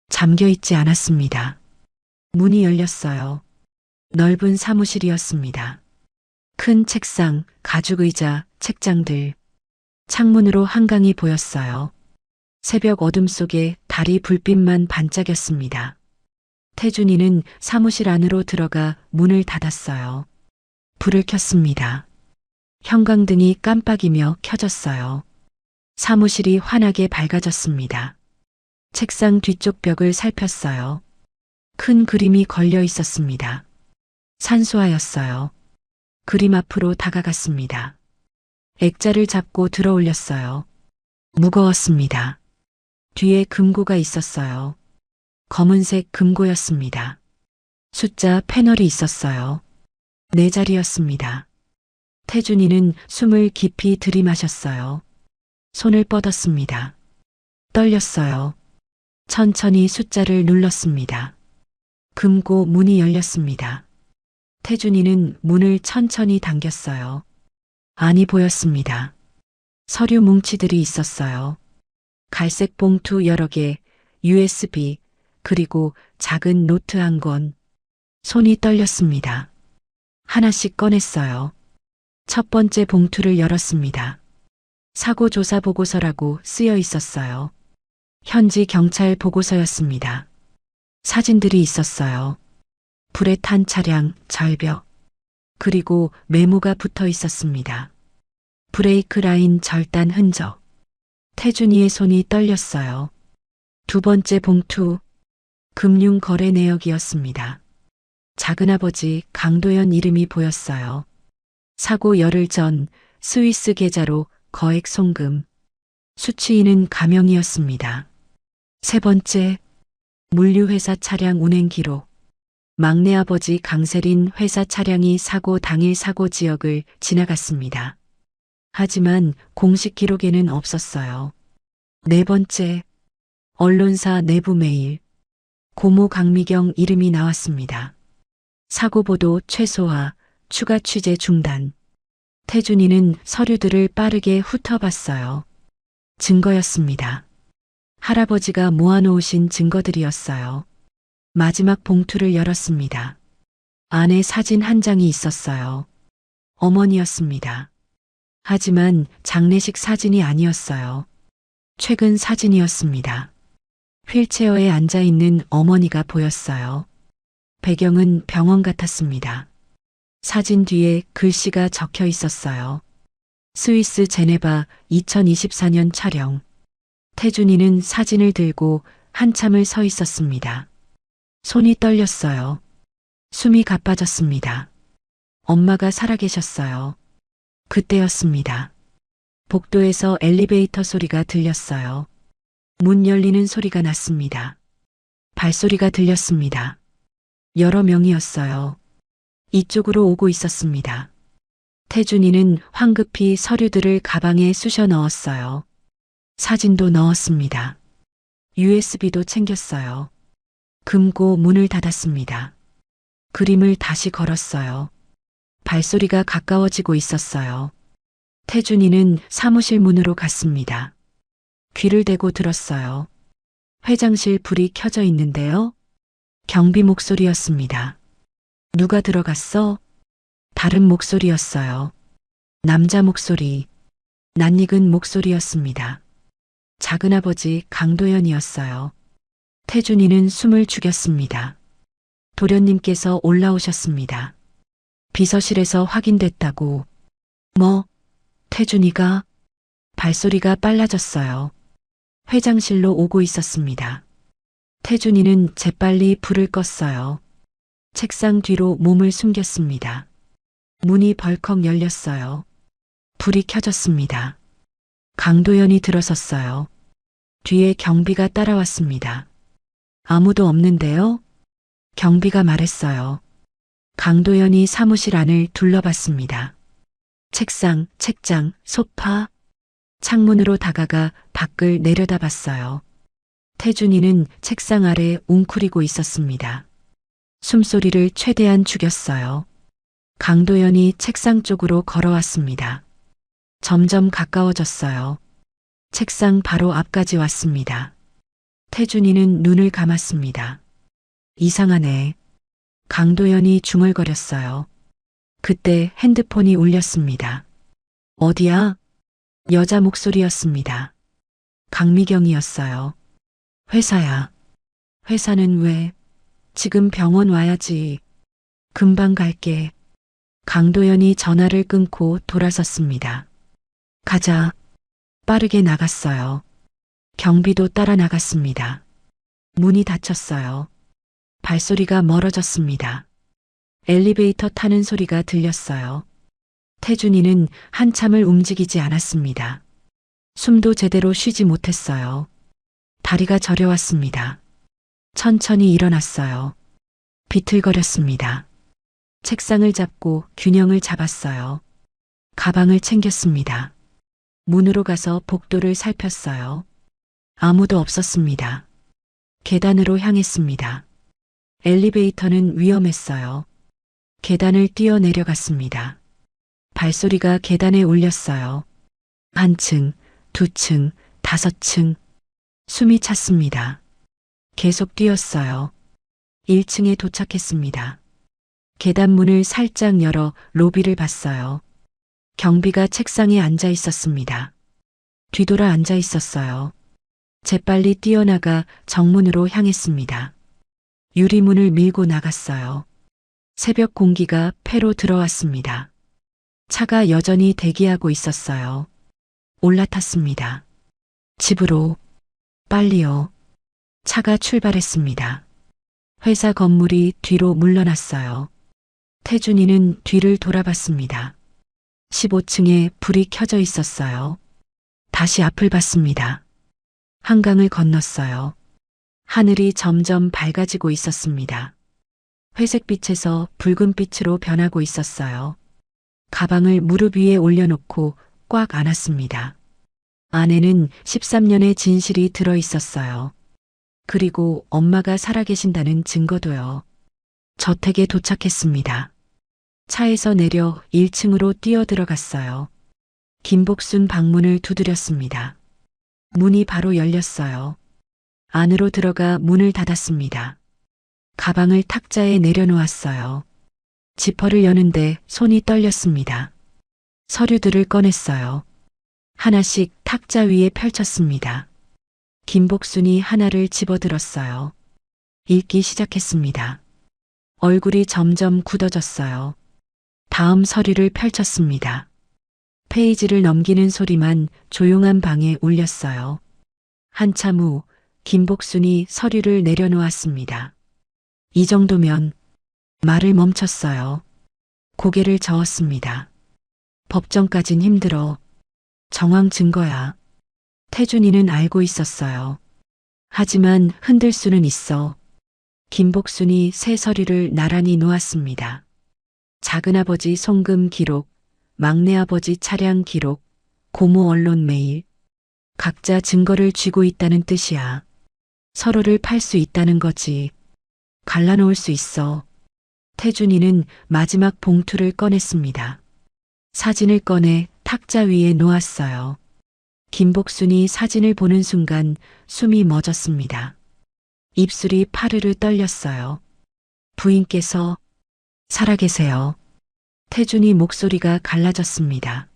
잠겨 있지 않았습니다. 문이 열렸어요. 넓은 사무실이었습니다. 큰 책상, 가죽의자, 책장들. 창문으로 한강이 보였어요. 새벽 어둠 속에 달이 불빛만 반짝였습니다. 태준이는 사무실 안으로 들어가 문을 닫았어요. 불을 켰습니다. 형광등이 깜빡이며 켜졌어요. 사무실이 환하게 밝아졌습니다. 책상 뒤쪽 벽을 살폈어요. 큰 그림이 걸려 있었습니다. 산수화였어요. 그림 앞으로 다가갔습니다. 액자를 잡고 들어 올렸어요. 무거웠습니다. 뒤에 금고가 있었어요. 검은색 금고였습니다. 숫자 패널이 있었어요. 4자리였습니다. 태준이는 숨을 깊이 들이마셨어요. 손을 뻗었습니다. 떨렸어요. 천천히 숫자를 눌렀습니다. 금고 문이 열렸습니다. 태준이는 문을 천천히 당겼어요. 안이 보였습니다. 서류 뭉치들이 있었어요. 갈색 봉투 여러 개, USB, 그리고 작은 노트 한 권. 손이 떨렸습니다. 하나씩 꺼냈어요. 첫 번째 봉투를 열었습니다. 사고 조사 보고서라고 쓰여 있었어요. 현지 경찰 보고서였습니다. 사진들이 있었어요. 불에 탄 차량, 절벽, 그리고 메모가 붙어 있었습니다. 브레이크 라인 절단 흔적. 태준이의 손이 떨렸어요. 두 번째 봉투, 금융 거래 내역이었습니다. 작은아버지 강도연 이름이 보였어요. 사고 열흘 전 스위스 계좌로 거액 송금. 수취인은 가명이었습니다. 세 번째, 물류회사 차량 운행 기록. 막내 아버지 강세린 회사 차량이 사고 당일 사고 지역을 지나갔습니다. 하지만 공식 기록에는 없었어요. 네 번째, 언론사 내부 메일. 고모 강미경 이름이 나왔습니다. 사고 보도 최소화, 추가 취재 중단. 태준이는 서류들을 빠르게 훑어봤어요. 증거였습니다. 할아버지가 모아놓으신 증거들이었어요. 마지막 봉투를 열었습니다. 안에 사진 한 장이 있었어요. 어머니였습니다. 하지만 장례식 사진이 아니었어요. 최근 사진이었습니다. 휠체어에 앉아있는 어머니가 보였어요. 배경은 병원 같았습니다. 사진 뒤에 글씨가 적혀 있었어요. 스위스 제네바 2024년 촬영. 태준이는 사진을 들고 한참을 서 있었습니다. 손이 떨렸어요. 숨이 가빠졌습니다. 엄마가 살아계셨어요. 그때였습니다. 복도에서 엘리베이터 소리가 들렸어요. 문 열리는 소리가 났습니다. 발소리가 들렸습니다. 여러 명이었어요. 이쪽으로 오고 있었습니다. 태준이는 황급히 서류들을 가방에 쑤셔 넣었어요. 사진도 넣었습니다. USB도 챙겼어요. 금고 문을 닫았습니다. 그림을 다시 걸었어요. 발소리가 가까워지고 있었어요. 태준이는 사무실 문으로 갔습니다. 귀를 대고 들었어요. 회장실 불이 켜져 있는데요. 경비 목소리였습니다. 누가 들어갔어? 다른 목소리였어요. 남자 목소리, 낯익은 목소리였습니다. 작은아버지 강도연이었어요. 태준이는 숨을 죽였습니다. 도련님께서 올라오셨습니다. 비서실에서 확인됐다고. 뭐? 태준이가? 발소리가 빨라졌어요. 회장실로 오고 있었습니다. 태준이는 재빨리 불을 껐어요. 책상 뒤로 몸을 숨겼습니다. 문이 벌컥 열렸어요. 불이 켜졌습니다. 강도연이 들어섰어요. 뒤에 경비가 따라왔습니다. 아무도 없는데요? 경비가 말했어요. 강도연이 사무실 안을 둘러봤습니다. 책상, 책장, 소파. 창문으로 다가가 밖을 내려다봤어요. 태준이는 책상 아래 웅크리고 있었습니다. 숨소리를 최대한 죽였어요. 강도연이 책상 쪽으로 걸어왔습니다. 점점 가까워졌어요. 책상 바로 앞까지 왔습니다. 태준이는 눈을 감았습니다. 이상하네. 강도연이 중얼거렸어요. 그때 핸드폰이 울렸습니다. 어디야? 여자 목소리였습니다. 강미경이었어요. 회사야. 회사는 왜? 지금 병원 와야지. 금방 갈게. 강도연이 전화를 끊고 돌아섰습니다. 가자. 빠르게 나갔어요. 경비도 따라 나갔습니다. 문이 닫혔어요. 발소리가 멀어졌습니다. 엘리베이터 타는 소리가 들렸어요. 태준이는 한참을 움직이지 않았습니다. 숨도 제대로 쉬지 못했어요. 다리가 저려왔습니다. 천천히 일어났어요. 비틀거렸습니다. 책상을 잡고 균형을 잡았어요. 가방을 챙겼습니다. 문으로 가서 복도를 살폈어요. 아무도 없었습니다. 계단으로 향했습니다. 엘리베이터는 위험했어요. 계단을 뛰어 내려갔습니다. 발소리가 계단에 울렸어요. 한 층, 두 층, 5층. 숨이 찼습니다. 계속 뛰었어요. 1층에 도착했습니다. 계단 문을 살짝 열어 로비를 봤어요. 경비가 책상에 앉아 있었습니다. 뒤돌아 앉아 있었어요. 재빨리 뛰어나가 정문으로 향했습니다. 유리문을 밀고 나갔어요. 새벽 공기가 폐로 들어왔습니다. 차가 여전히 대기하고 있었어요. 올라탔습니다. 집으로. 빨리요. 차가 출발했습니다. 회사 건물이 뒤로 물러났어요. 태준이는 뒤를 돌아봤습니다. 15층에 불이 켜져 있었어요. 다시 앞을 봤습니다. 한강을 건넜어요. 하늘이 점점 밝아지고 있었습니다. 회색빛에서 붉은빛으로 변하고 있었어요. 가방을 무릎 위에 올려놓고 꽉 안았습니다. 안에는 13년의 진실이 들어 있었어요. 그리고 엄마가 살아계신다는 증거도요. 저택에 도착했습니다. 차에서 내려 1층으로 뛰어 들어갔어요. 김복순 방문을 두드렸습니다. 문이 바로 열렸어요. 안으로 들어가 문을 닫았습니다. 가방을 탁자에 내려놓았어요. 지퍼를 여는데 손이 떨렸습니다. 서류들을 꺼냈어요. 하나씩 탁자 위에 펼쳤습니다. 김복순이 하나를 집어들었어요. 읽기 시작했습니다. 얼굴이 점점 굳어졌어요. 다음 서류를 펼쳤습니다. 페이지를 넘기는 소리만 조용한 방에 울렸어요. 한참 후 김복순이 서류를 내려놓았습니다. 이 정도면 말을 멈췄어요. 고개를 저었습니다. 법정까진 힘들어. 정황 증거야. 태준이는 알고 있었어요. 하지만 흔들 수는 있어. 김복순이 새 서류를 나란히 놓았습니다. 작은아버지 송금 기록, 막내아버지 차량 기록, 고모 언론 메일. 각자 증거를 쥐고 있다는 뜻이야. 서로를 팔 수 있다는 거지. 갈라놓을 수 있어. 태준이는 마지막 봉투를 꺼냈습니다. 사진을 꺼내 탁자 위에 놓았어요. 김복순이 사진을 보는 순간 숨이 멎었습니다. 입술이 파르르 떨렸어요. 부인께서 살아계세요. 태준이 목소리가 갈라졌습니다.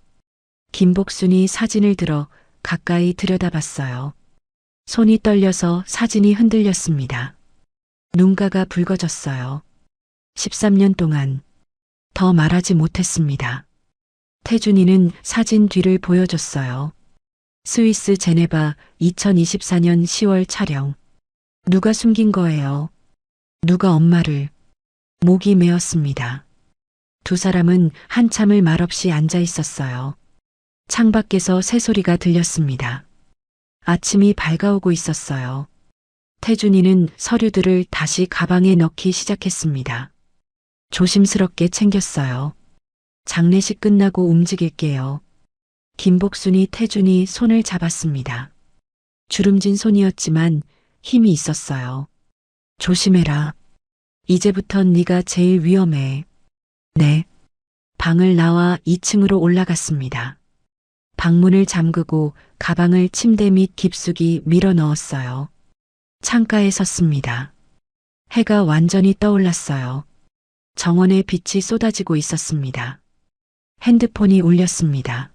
김복순이 사진을 들어 가까이 들여다봤어요. 손이 떨려서 사진이 흔들렸습니다. 눈가가 붉어졌어요. 13년 동안 더 말하지 못했습니다. 태준이는 사진 뒤를 보여줬어요. 스위스 제네바 2024년 10월 촬영. 누가 숨긴 거예요? 누가 엄마를? 목이 메었습니다. 두 사람은 한참을 말없이 앉아 있었어요. 창밖에서 새소리가 들렸습니다. 아침이 밝아오고 있었어요. 태준이는 서류들을 다시 가방에 넣기 시작했습니다. 조심스럽게 챙겼어요. 장례식 끝나고 움직일게요. 김복순이 태준이 손을 잡았습니다. 주름진 손이었지만 힘이 있었어요. 조심해라. 이제부턴 네가 제일 위험해. 네. 방을 나와 2층으로 올라갔습니다. 방문을 잠그고 가방을 침대 밑 깊숙이 밀어 넣었어요. 창가에 섰습니다. 해가 완전히 떠올랐어요. 정원에 빛이 쏟아지고 있었습니다. 핸드폰이 울렸습니다.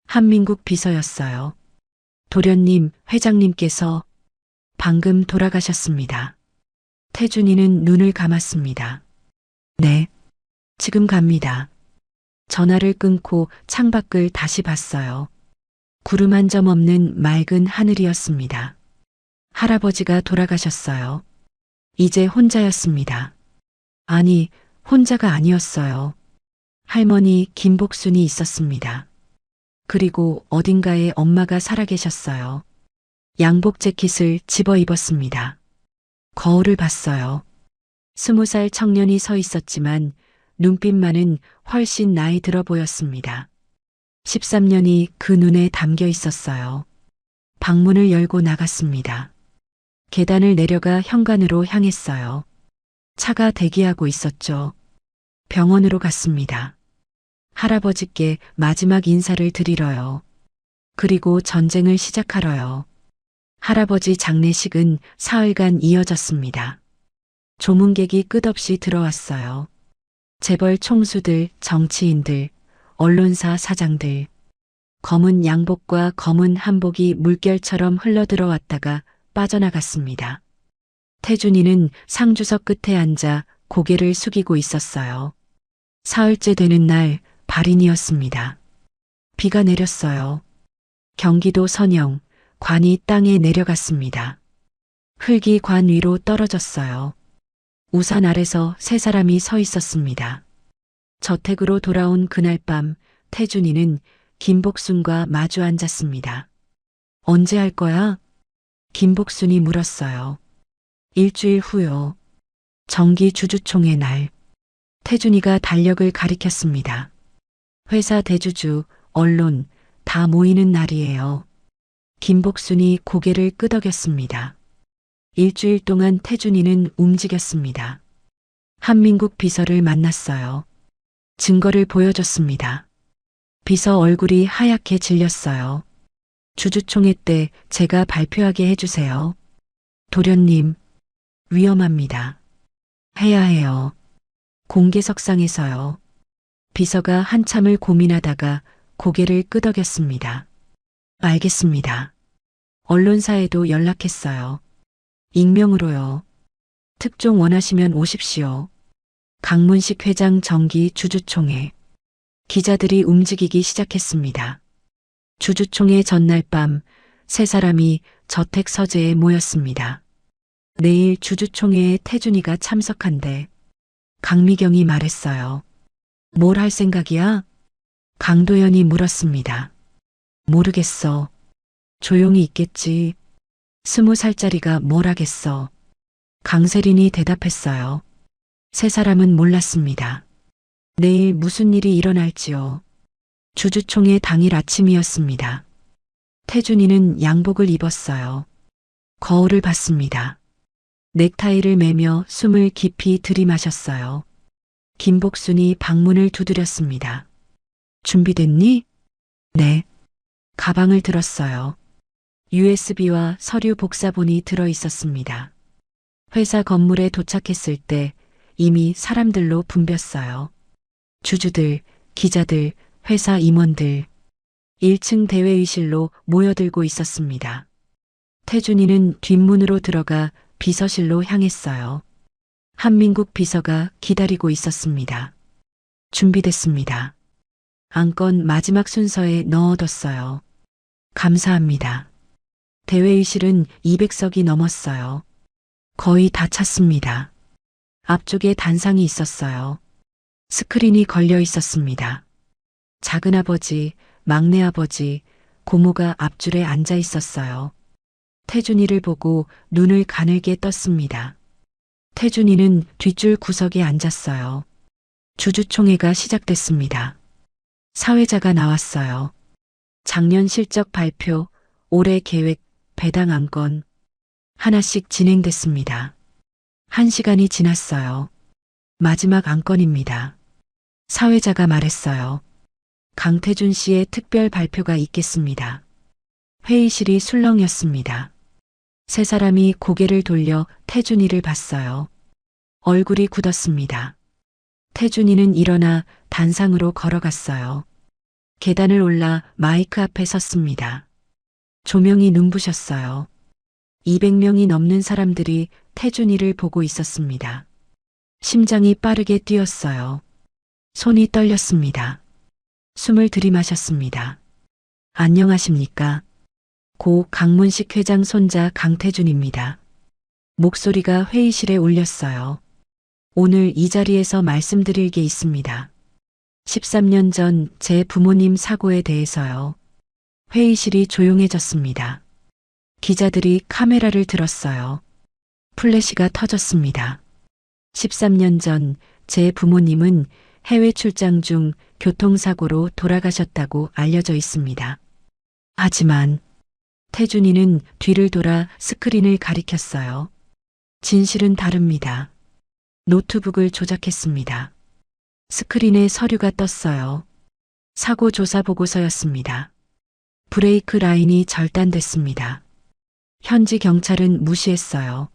한민국 비서였어요. 도련님, 회장님께서 방금 돌아가셨습니다. 태준이는 눈을 감았습니다. 네, 지금 갑니다. 전화를 끊고 창밖을 다시 봤어요. 구름 한 점 없는 맑은 하늘이었습니다. 할아버지가 돌아가셨어요. 이제 혼자였습니다. 아니, 혼자가 아니었어요. 할머니 김복순이 있었습니다. 그리고 어딘가에 엄마가 살아계셨어요. 양복 재킷을 집어 입었습니다. 거울을 봤어요. 20살 청년이 서 있었지만 눈빛만은 훨씬 나이 들어 보였습니다. 13년이 그 눈에 담겨 있었어요. 방문을 열고 나갔습니다. 계단을 내려가 현관으로 향했어요. 차가 대기하고 있었죠. 병원으로 갔습니다. 할아버지께 마지막 인사를 드리러요. 그리고 전쟁을 시작하러요. 할아버지 장례식은 사흘간 이어졌습니다. 조문객이 끝없이 들어왔어요. 재벌 총수들, 정치인들, 언론사 사장들. 검은 양복과 검은 한복이 물결처럼 흘러들어왔다가 빠져나갔습니다. 태준이는 상주석 끝에 앉아 고개를 숙이고 있었어요. 사흘째 되는 날 발인이었습니다. 비가 내렸어요. 경기도 선영, 관이 땅에 내려갔습니다. 흙이 관 위로 떨어졌어요. 우산 아래서 세 사람이 서 있었습니다. 저택으로 돌아온 그날 밤 태준이는 김복순과 마주 앉았습니다. 언제 할 거야? 김복순이 물었어요. 일주일 후요. 정기 주주총회 날. 태준이가 달력을 가리켰습니다. 회사 대주주, 언론 다 모이는 날이에요. 김복순이 고개를 끄덕였습니다. 일주일 동안 태준이는 움직였습니다. 한민국 비서를 만났어요. 증거를 보여줬습니다. 비서 얼굴이 하얗게 질렸어요. 주주총회 때 제가 발표하게 해주세요. 도련님, 위험합니다. 해야 해요. 공개석상에서요. 비서가 한참을 고민하다가 고개를 끄덕였습니다. 알겠습니다. 언론사에도 연락했어요. 익명으로요. 특종 원하시면 오십시오. 강문식 회장 정기 주주총회. 기자들이 움직이기 시작했습니다. 주주총회 전날 밤 세 사람이 저택 서재에 모였습니다. 내일 주주총회에 태준이가 참석한대. 강미경이 말했어요. 뭘 할 생각이야? 강도연이 물었습니다. 모르겠어. 조용히 있겠지. 20살짜리가 뭘 하겠어. 강세린이 대답했어요. 세 사람은 몰랐습니다. 내일 무슨 일이 일어날지요. 주주총회 당일 아침이었습니다. 태준이는 양복을 입었어요. 거울을 봤습니다. 넥타이를 매며 숨을 깊이 들이마셨어요. 김복순이 방문을 두드렸습니다. 준비됐니? 네. 가방을 들었어요. USB와 서류 복사본이 들어 있었습니다. 회사 건물에 도착했을 때 이미 사람들로 붐볐어요. 주주들, 기자들, 회사 임원들. 1층 대회의실로 모여들고 있었습니다. 태준이는 뒷문으로 들어가 비서실로 향했어요. 한민국 비서가 기다리고 있었습니다. 준비됐습니다. 안건 마지막 순서에 넣어뒀어요. 감사합니다. 대회의실은 200석이 넘었어요. 거의 다 찼습니다. 앞쪽에 단상이 있었어요. 스크린이 걸려 있었습니다. 작은아버지, 막내아버지, 고모가 앞줄에 앉아 있었어요. 태준이를 보고 눈을 가늘게 떴습니다. 태준이는 뒷줄 구석에 앉았어요. 주주총회가 시작됐습니다. 사회자가 나왔어요. 작년 실적 발표, 올해 계획, 배당 안건 하나씩 진행됐습니다. 1시간이 지났어요. 마지막 안건입니다. 사회자가 말했어요. 강태준 씨의 특별 발표가 있겠습니다. 회의실이 술렁였습니다. 세 사람이 고개를 돌려 태준이를 봤어요. 얼굴이 굳었습니다. 태준이는 일어나 단상으로 걸어갔어요. 계단을 올라 마이크 앞에 섰습니다. 조명이 눈부셨어요. 200명이 넘는 사람들이 태준이를 보고 있었습니다. 심장이 빠르게 뛰었어요. 손이 떨렸습니다. 숨을 들이마셨습니다. 안녕하십니까? 고 강문식 회장 손자 강태준입니다. 목소리가 회의실에 울렸어요. 오늘 이 자리에서 말씀드릴 게 있습니다. 13년 전 제 부모님 사고에 대해서요. 회의실이 조용해졌습니다. 기자들이 카메라를 들었어요. 플래시가 터졌습니다. 13년 전 제 부모님은 해외 출장 중 교통사고로 돌아가셨다고 알려져 있습니다. 하지만 태준이는 뒤를 돌아 스크린을 가리켰어요. 진실은 다릅니다. 노트북을 조작했습니다. 스크린에 서류가 떴어요. 사고 조사 보고서였습니다. 브레이크 라인이 절단됐습니다. 현지 경찰은 무시했어요.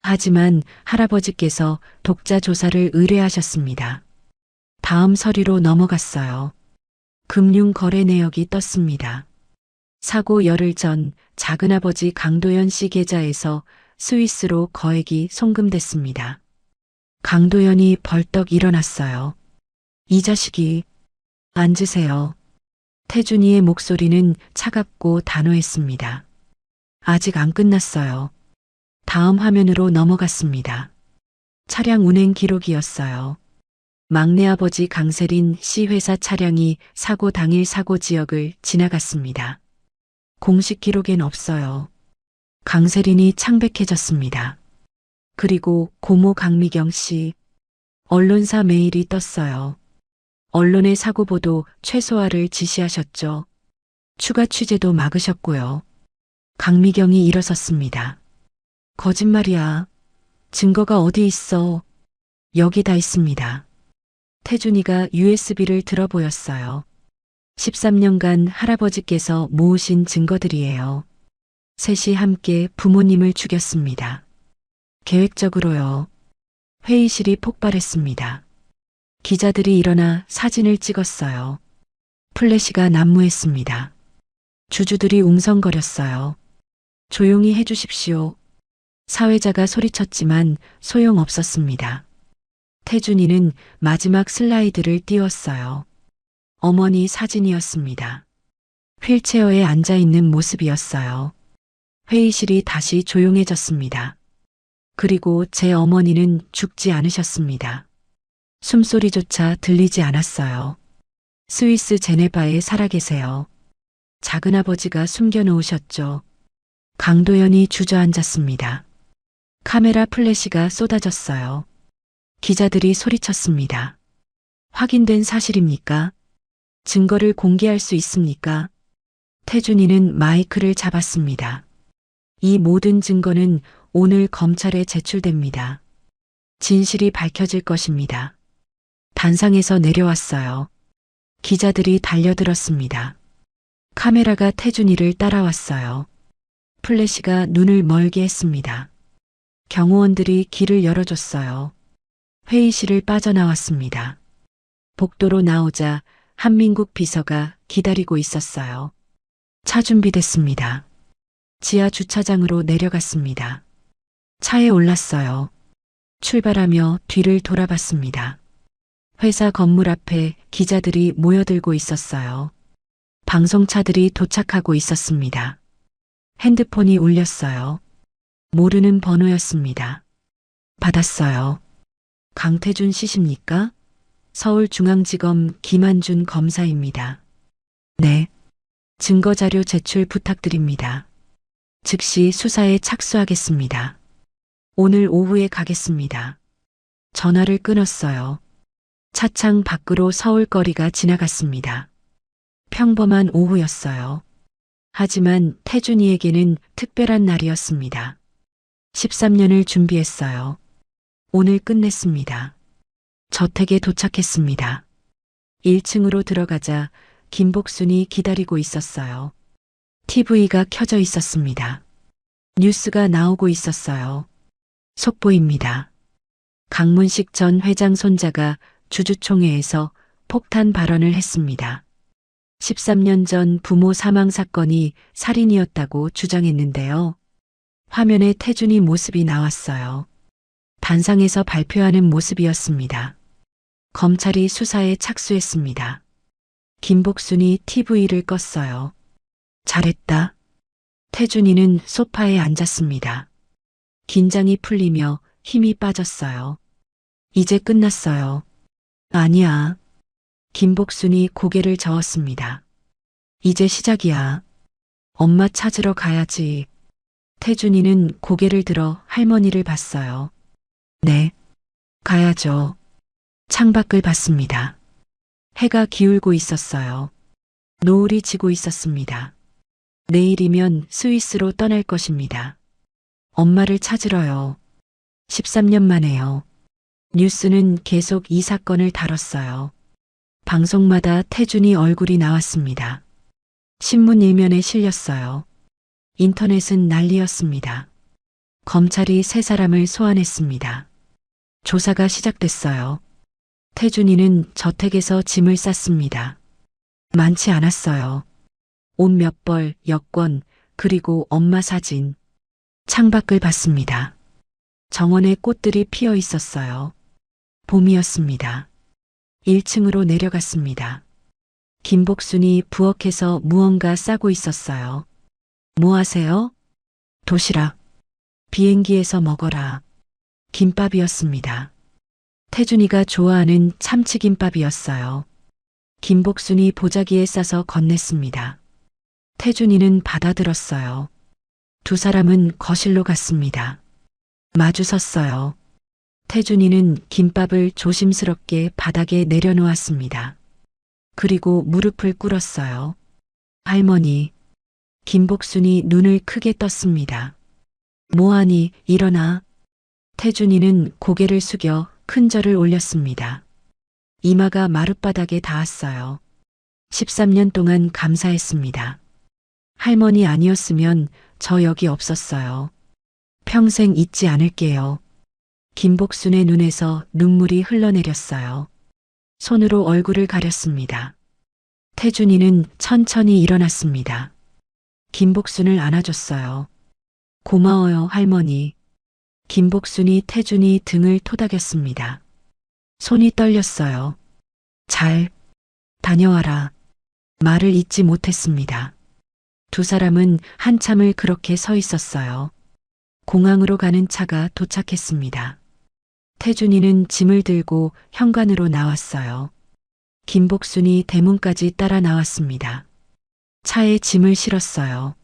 하지만 할아버지께서 독자 조사를 의뢰하셨습니다. 다음 서류로 넘어갔어요. 금융 거래 내역이 떴습니다. 사고 열흘 전 작은아버지 강도연 씨 계좌에서 스위스로 거액이 송금됐습니다. 강도연이 벌떡 일어났어요. 이 자식이. 앉으세요. 태준이의 목소리는 차갑고 단호했습니다. 아직 안 끝났어요. 다음 화면으로 넘어갔습니다. 차량 운행 기록이었어요. 막내 아버지 강세린 씨 회사 차량이 사고 당일 사고 지역을 지나갔습니다. 공식 기록엔 없어요. 강세린이 창백해졌습니다. 그리고 고모 강미경 씨. 언론사 메일이 떴어요. 언론의 사고 보도 최소화를 지시하셨죠. 추가 취재도 막으셨고요. 강미경이 일어섰습니다. 거짓말이야. 증거가 어디 있어? 여기 다 있습니다. 태준이가 USB를 들어 보였어요. 13년간 할아버지께서 모으신 증거들이에요. 셋이 함께 부모님을 죽였습니다. 계획적으로요. 회의실이 폭발했습니다. 기자들이 일어나 사진을 찍었어요. 플래시가 난무했습니다. 주주들이 웅성거렸어요. 조용히 해주십시오. 사회자가 소리쳤지만 소용없었습니다. 태준이는 마지막 슬라이드를 띄웠어요. 어머니 사진이었습니다. 휠체어에 앉아있는 모습이었어요. 회의실이 다시 조용해졌습니다. 그리고 제 어머니는 죽지 않으셨습니다. 숨소리조차 들리지 않았어요. 스위스 제네바에 살아계세요. 작은아버지가 숨겨놓으셨죠. 강도연이 주저앉았습니다. 카메라 플래시가 쏟아졌어요. 기자들이 소리쳤습니다. 확인된 사실입니까? 증거를 공개할 수 있습니까? 태준이는 마이크를 잡았습니다. 이 모든 증거는 오늘 검찰에 제출됩니다. 진실이 밝혀질 것입니다. 단상에서 내려왔어요. 기자들이 달려들었습니다. 카메라가 태준이를 따라왔어요. 플래시가 눈을 멀게 했습니다. 경호원들이 길을 열어줬어요. 회의실을 빠져나왔습니다. 복도로 나오자 한민국 비서가 기다리고 있었어요. 차 준비됐습니다. 지하 주차장으로 내려갔습니다. 차에 올랐어요. 출발하며 뒤를 돌아봤습니다. 회사 건물 앞에 기자들이 모여들고 있었어요. 방송차들이 도착하고 있었습니다. 핸드폰이 울렸어요. 모르는 번호였습니다. 받았어요. 강태준 씨십니까? 서울중앙지검 김한준 검사입니다. 네. 증거자료 제출 부탁드립니다. 즉시 수사에 착수하겠습니다. 오늘 오후에 가겠습니다. 전화를 끊었어요. 차창 밖으로 서울거리가 지나갔습니다. 평범한 오후였어요. 하지만 태준이에게는 특별한 날이었습니다. 13년을 준비했어요. 오늘 끝냈습니다. 저택에 도착했습니다. 1층으로 들어가자 김복순이 기다리고 있었어요. TV가 켜져 있었습니다. 뉴스가 나오고 있었어요. 속보입니다. 강문식 전 회장 손자가 주주총회에서 폭탄 발언을 했습니다. 13년 전 부모 사망 사건이 살인이었다고 주장했는데요. 화면에 태준이 모습이 나왔어요. 단상에서 발표하는 모습이었습니다. 검찰이 수사에 착수했습니다. 김복순이 TV를 껐어요. 잘했다. 태준이는 소파에 앉았습니다. 긴장이 풀리며 힘이 빠졌어요. 이제 끝났어요. 아니야. 김복순이 고개를 저었습니다. 이제 시작이야. 엄마 찾으러 가야지. 태준이는 고개를 들어 할머니를 봤어요. 네. 가야죠. 창밖을 봤습니다. 해가 기울고 있었어요. 노을이 지고 있었습니다. 내일이면 스위스로 떠날 것입니다. 엄마를 찾으러요. 13년 만에요. 뉴스는 계속 이 사건을 다뤘어요. 방송마다 태준이 얼굴이 나왔습니다. 신문 일면에 실렸어요. 인터넷은 난리였습니다. 검찰이 세 사람을 소환했습니다. 조사가 시작됐어요. 태준이는 저택에서 짐을 쌌습니다. 많지 않았어요. 옷 몇 벌, 여권, 그리고 엄마 사진. 창밖을 봤습니다. 정원에 꽃들이 피어 있었어요. 봄이었습니다. 1층으로 내려갔습니다. 김복순이 부엌에서 무언가 싸고 있었어요. 뭐 하세요? 도시락. 비행기에서 먹어라. 김밥이었습니다. 태준이가 좋아하는 참치김밥이었어요. 김복순이 보자기에 싸서 건넸습니다. 태준이는 받아들었어요. 두 사람은 거실로 갔습니다. 마주 섰어요. 태준이는 김밥을 조심스럽게 바닥에 내려놓았습니다. 그리고 무릎을 꿇었어요. 할머니. 김복순이 눈을 크게 떴습니다. 뭐하니, 일어나. 태준이는 고개를 숙여 큰 절을 올렸습니다. 이마가 마룻바닥에 닿았어요. 13년 동안 감사했습니다. 할머니 아니었으면 저 여기 없었어요. 평생 잊지 않을게요. 김복순의 눈에서 눈물이 흘러내렸어요. 손으로 얼굴을 가렸습니다. 태준이는 천천히 일어났습니다. 김복순을 안아줬어요. 고마워요, 할머니. 김복순이 태준이 등을 토닥였습니다. 손이 떨렸어요. 잘 다녀와라. 말을 잇지 못했습니다. 두 사람은 한참을 그렇게 서 있었어요. 공항으로 가는 차가 도착했습니다. 태준이는 짐을 들고 현관으로 나왔어요. 김복순이 대문까지 따라 나왔습니다. 차에 짐을 실었어요.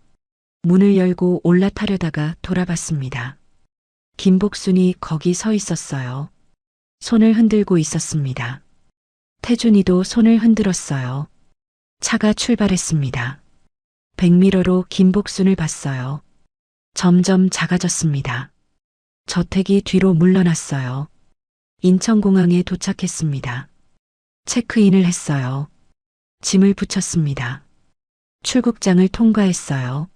문을 열고 올라타려다가 돌아봤습니다. 김복순이 거기 서 있었어요. 손을 흔들고 있었습니다. 태준이도 손을 흔들었어요. 차가 출발했습니다. 백미러로 김복순을 봤어요. 점점 작아졌습니다. 저택이 뒤로 물러났어요. 인천공항에 도착했습니다. 체크인을 했어요. 짐을 붙였습니다. 출국장을 통과했어요.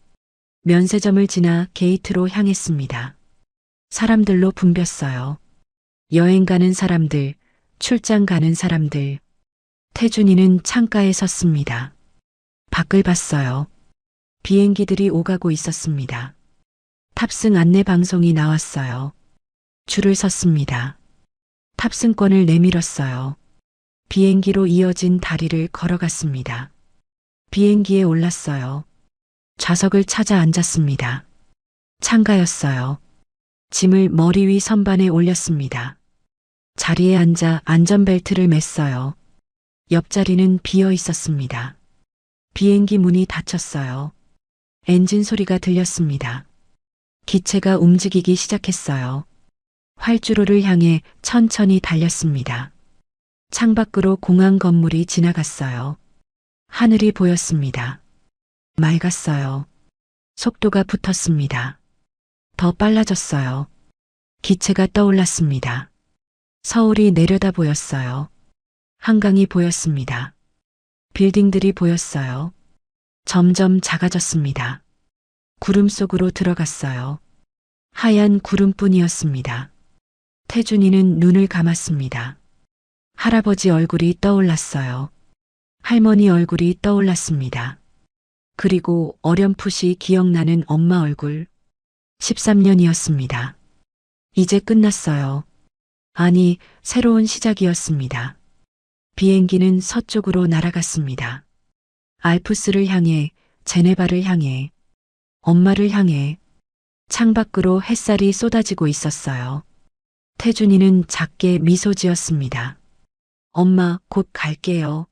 면세점을 지나 게이트로 향했습니다. 사람들로 붐볐어요. 여행 가는 사람들, 출장 가는 사람들. 태준이는 창가에 섰습니다. 밖을 봤어요. 비행기들이 오가고 있었습니다. 탑승 안내 방송이 나왔어요. 줄을 섰습니다. 탑승권을 내밀었어요. 비행기로 이어진 다리를 걸어갔습니다. 비행기에 올랐어요. 좌석을 찾아 앉았습니다. 창가였어요. 짐을 머리 위 선반에 올렸습니다. 자리에 앉아 안전벨트를 맸어요. 옆자리는 비어 있었습니다. 비행기 문이 닫혔어요. 엔진 소리가 들렸습니다. 기체가 움직이기 시작했어요. 활주로를 향해 천천히 달렸습니다. 창밖으로 공항 건물이 지나갔어요. 하늘이 보였습니다. 맑았어요. 속도가 붙었습니다. 더 빨라졌어요. 기체가 떠올랐습니다. 서울이 내려다 보였어요. 한강이 보였습니다. 빌딩들이 보였어요. 점점 작아졌습니다. 구름 속으로 들어갔어요. 하얀 구름뿐이었습니다. 태준이는 눈을 감았습니다. 할아버지 얼굴이 떠올랐어요. 할머니 얼굴이 떠올랐습니다. 그리고 어렴풋이 기억나는 엄마 얼굴. 13년이었습니다. 이제 끝났어요. 아니, 새로운 시작이었습니다. 비행기는 서쪽으로 날아갔습니다. 알프스를 향해, 제네바를 향해, 엄마를 향해. 창밖으로 햇살이 쏟아지고 있었어요. 태준이는 작게 미소 지었습니다. 엄마, 곧 갈게요.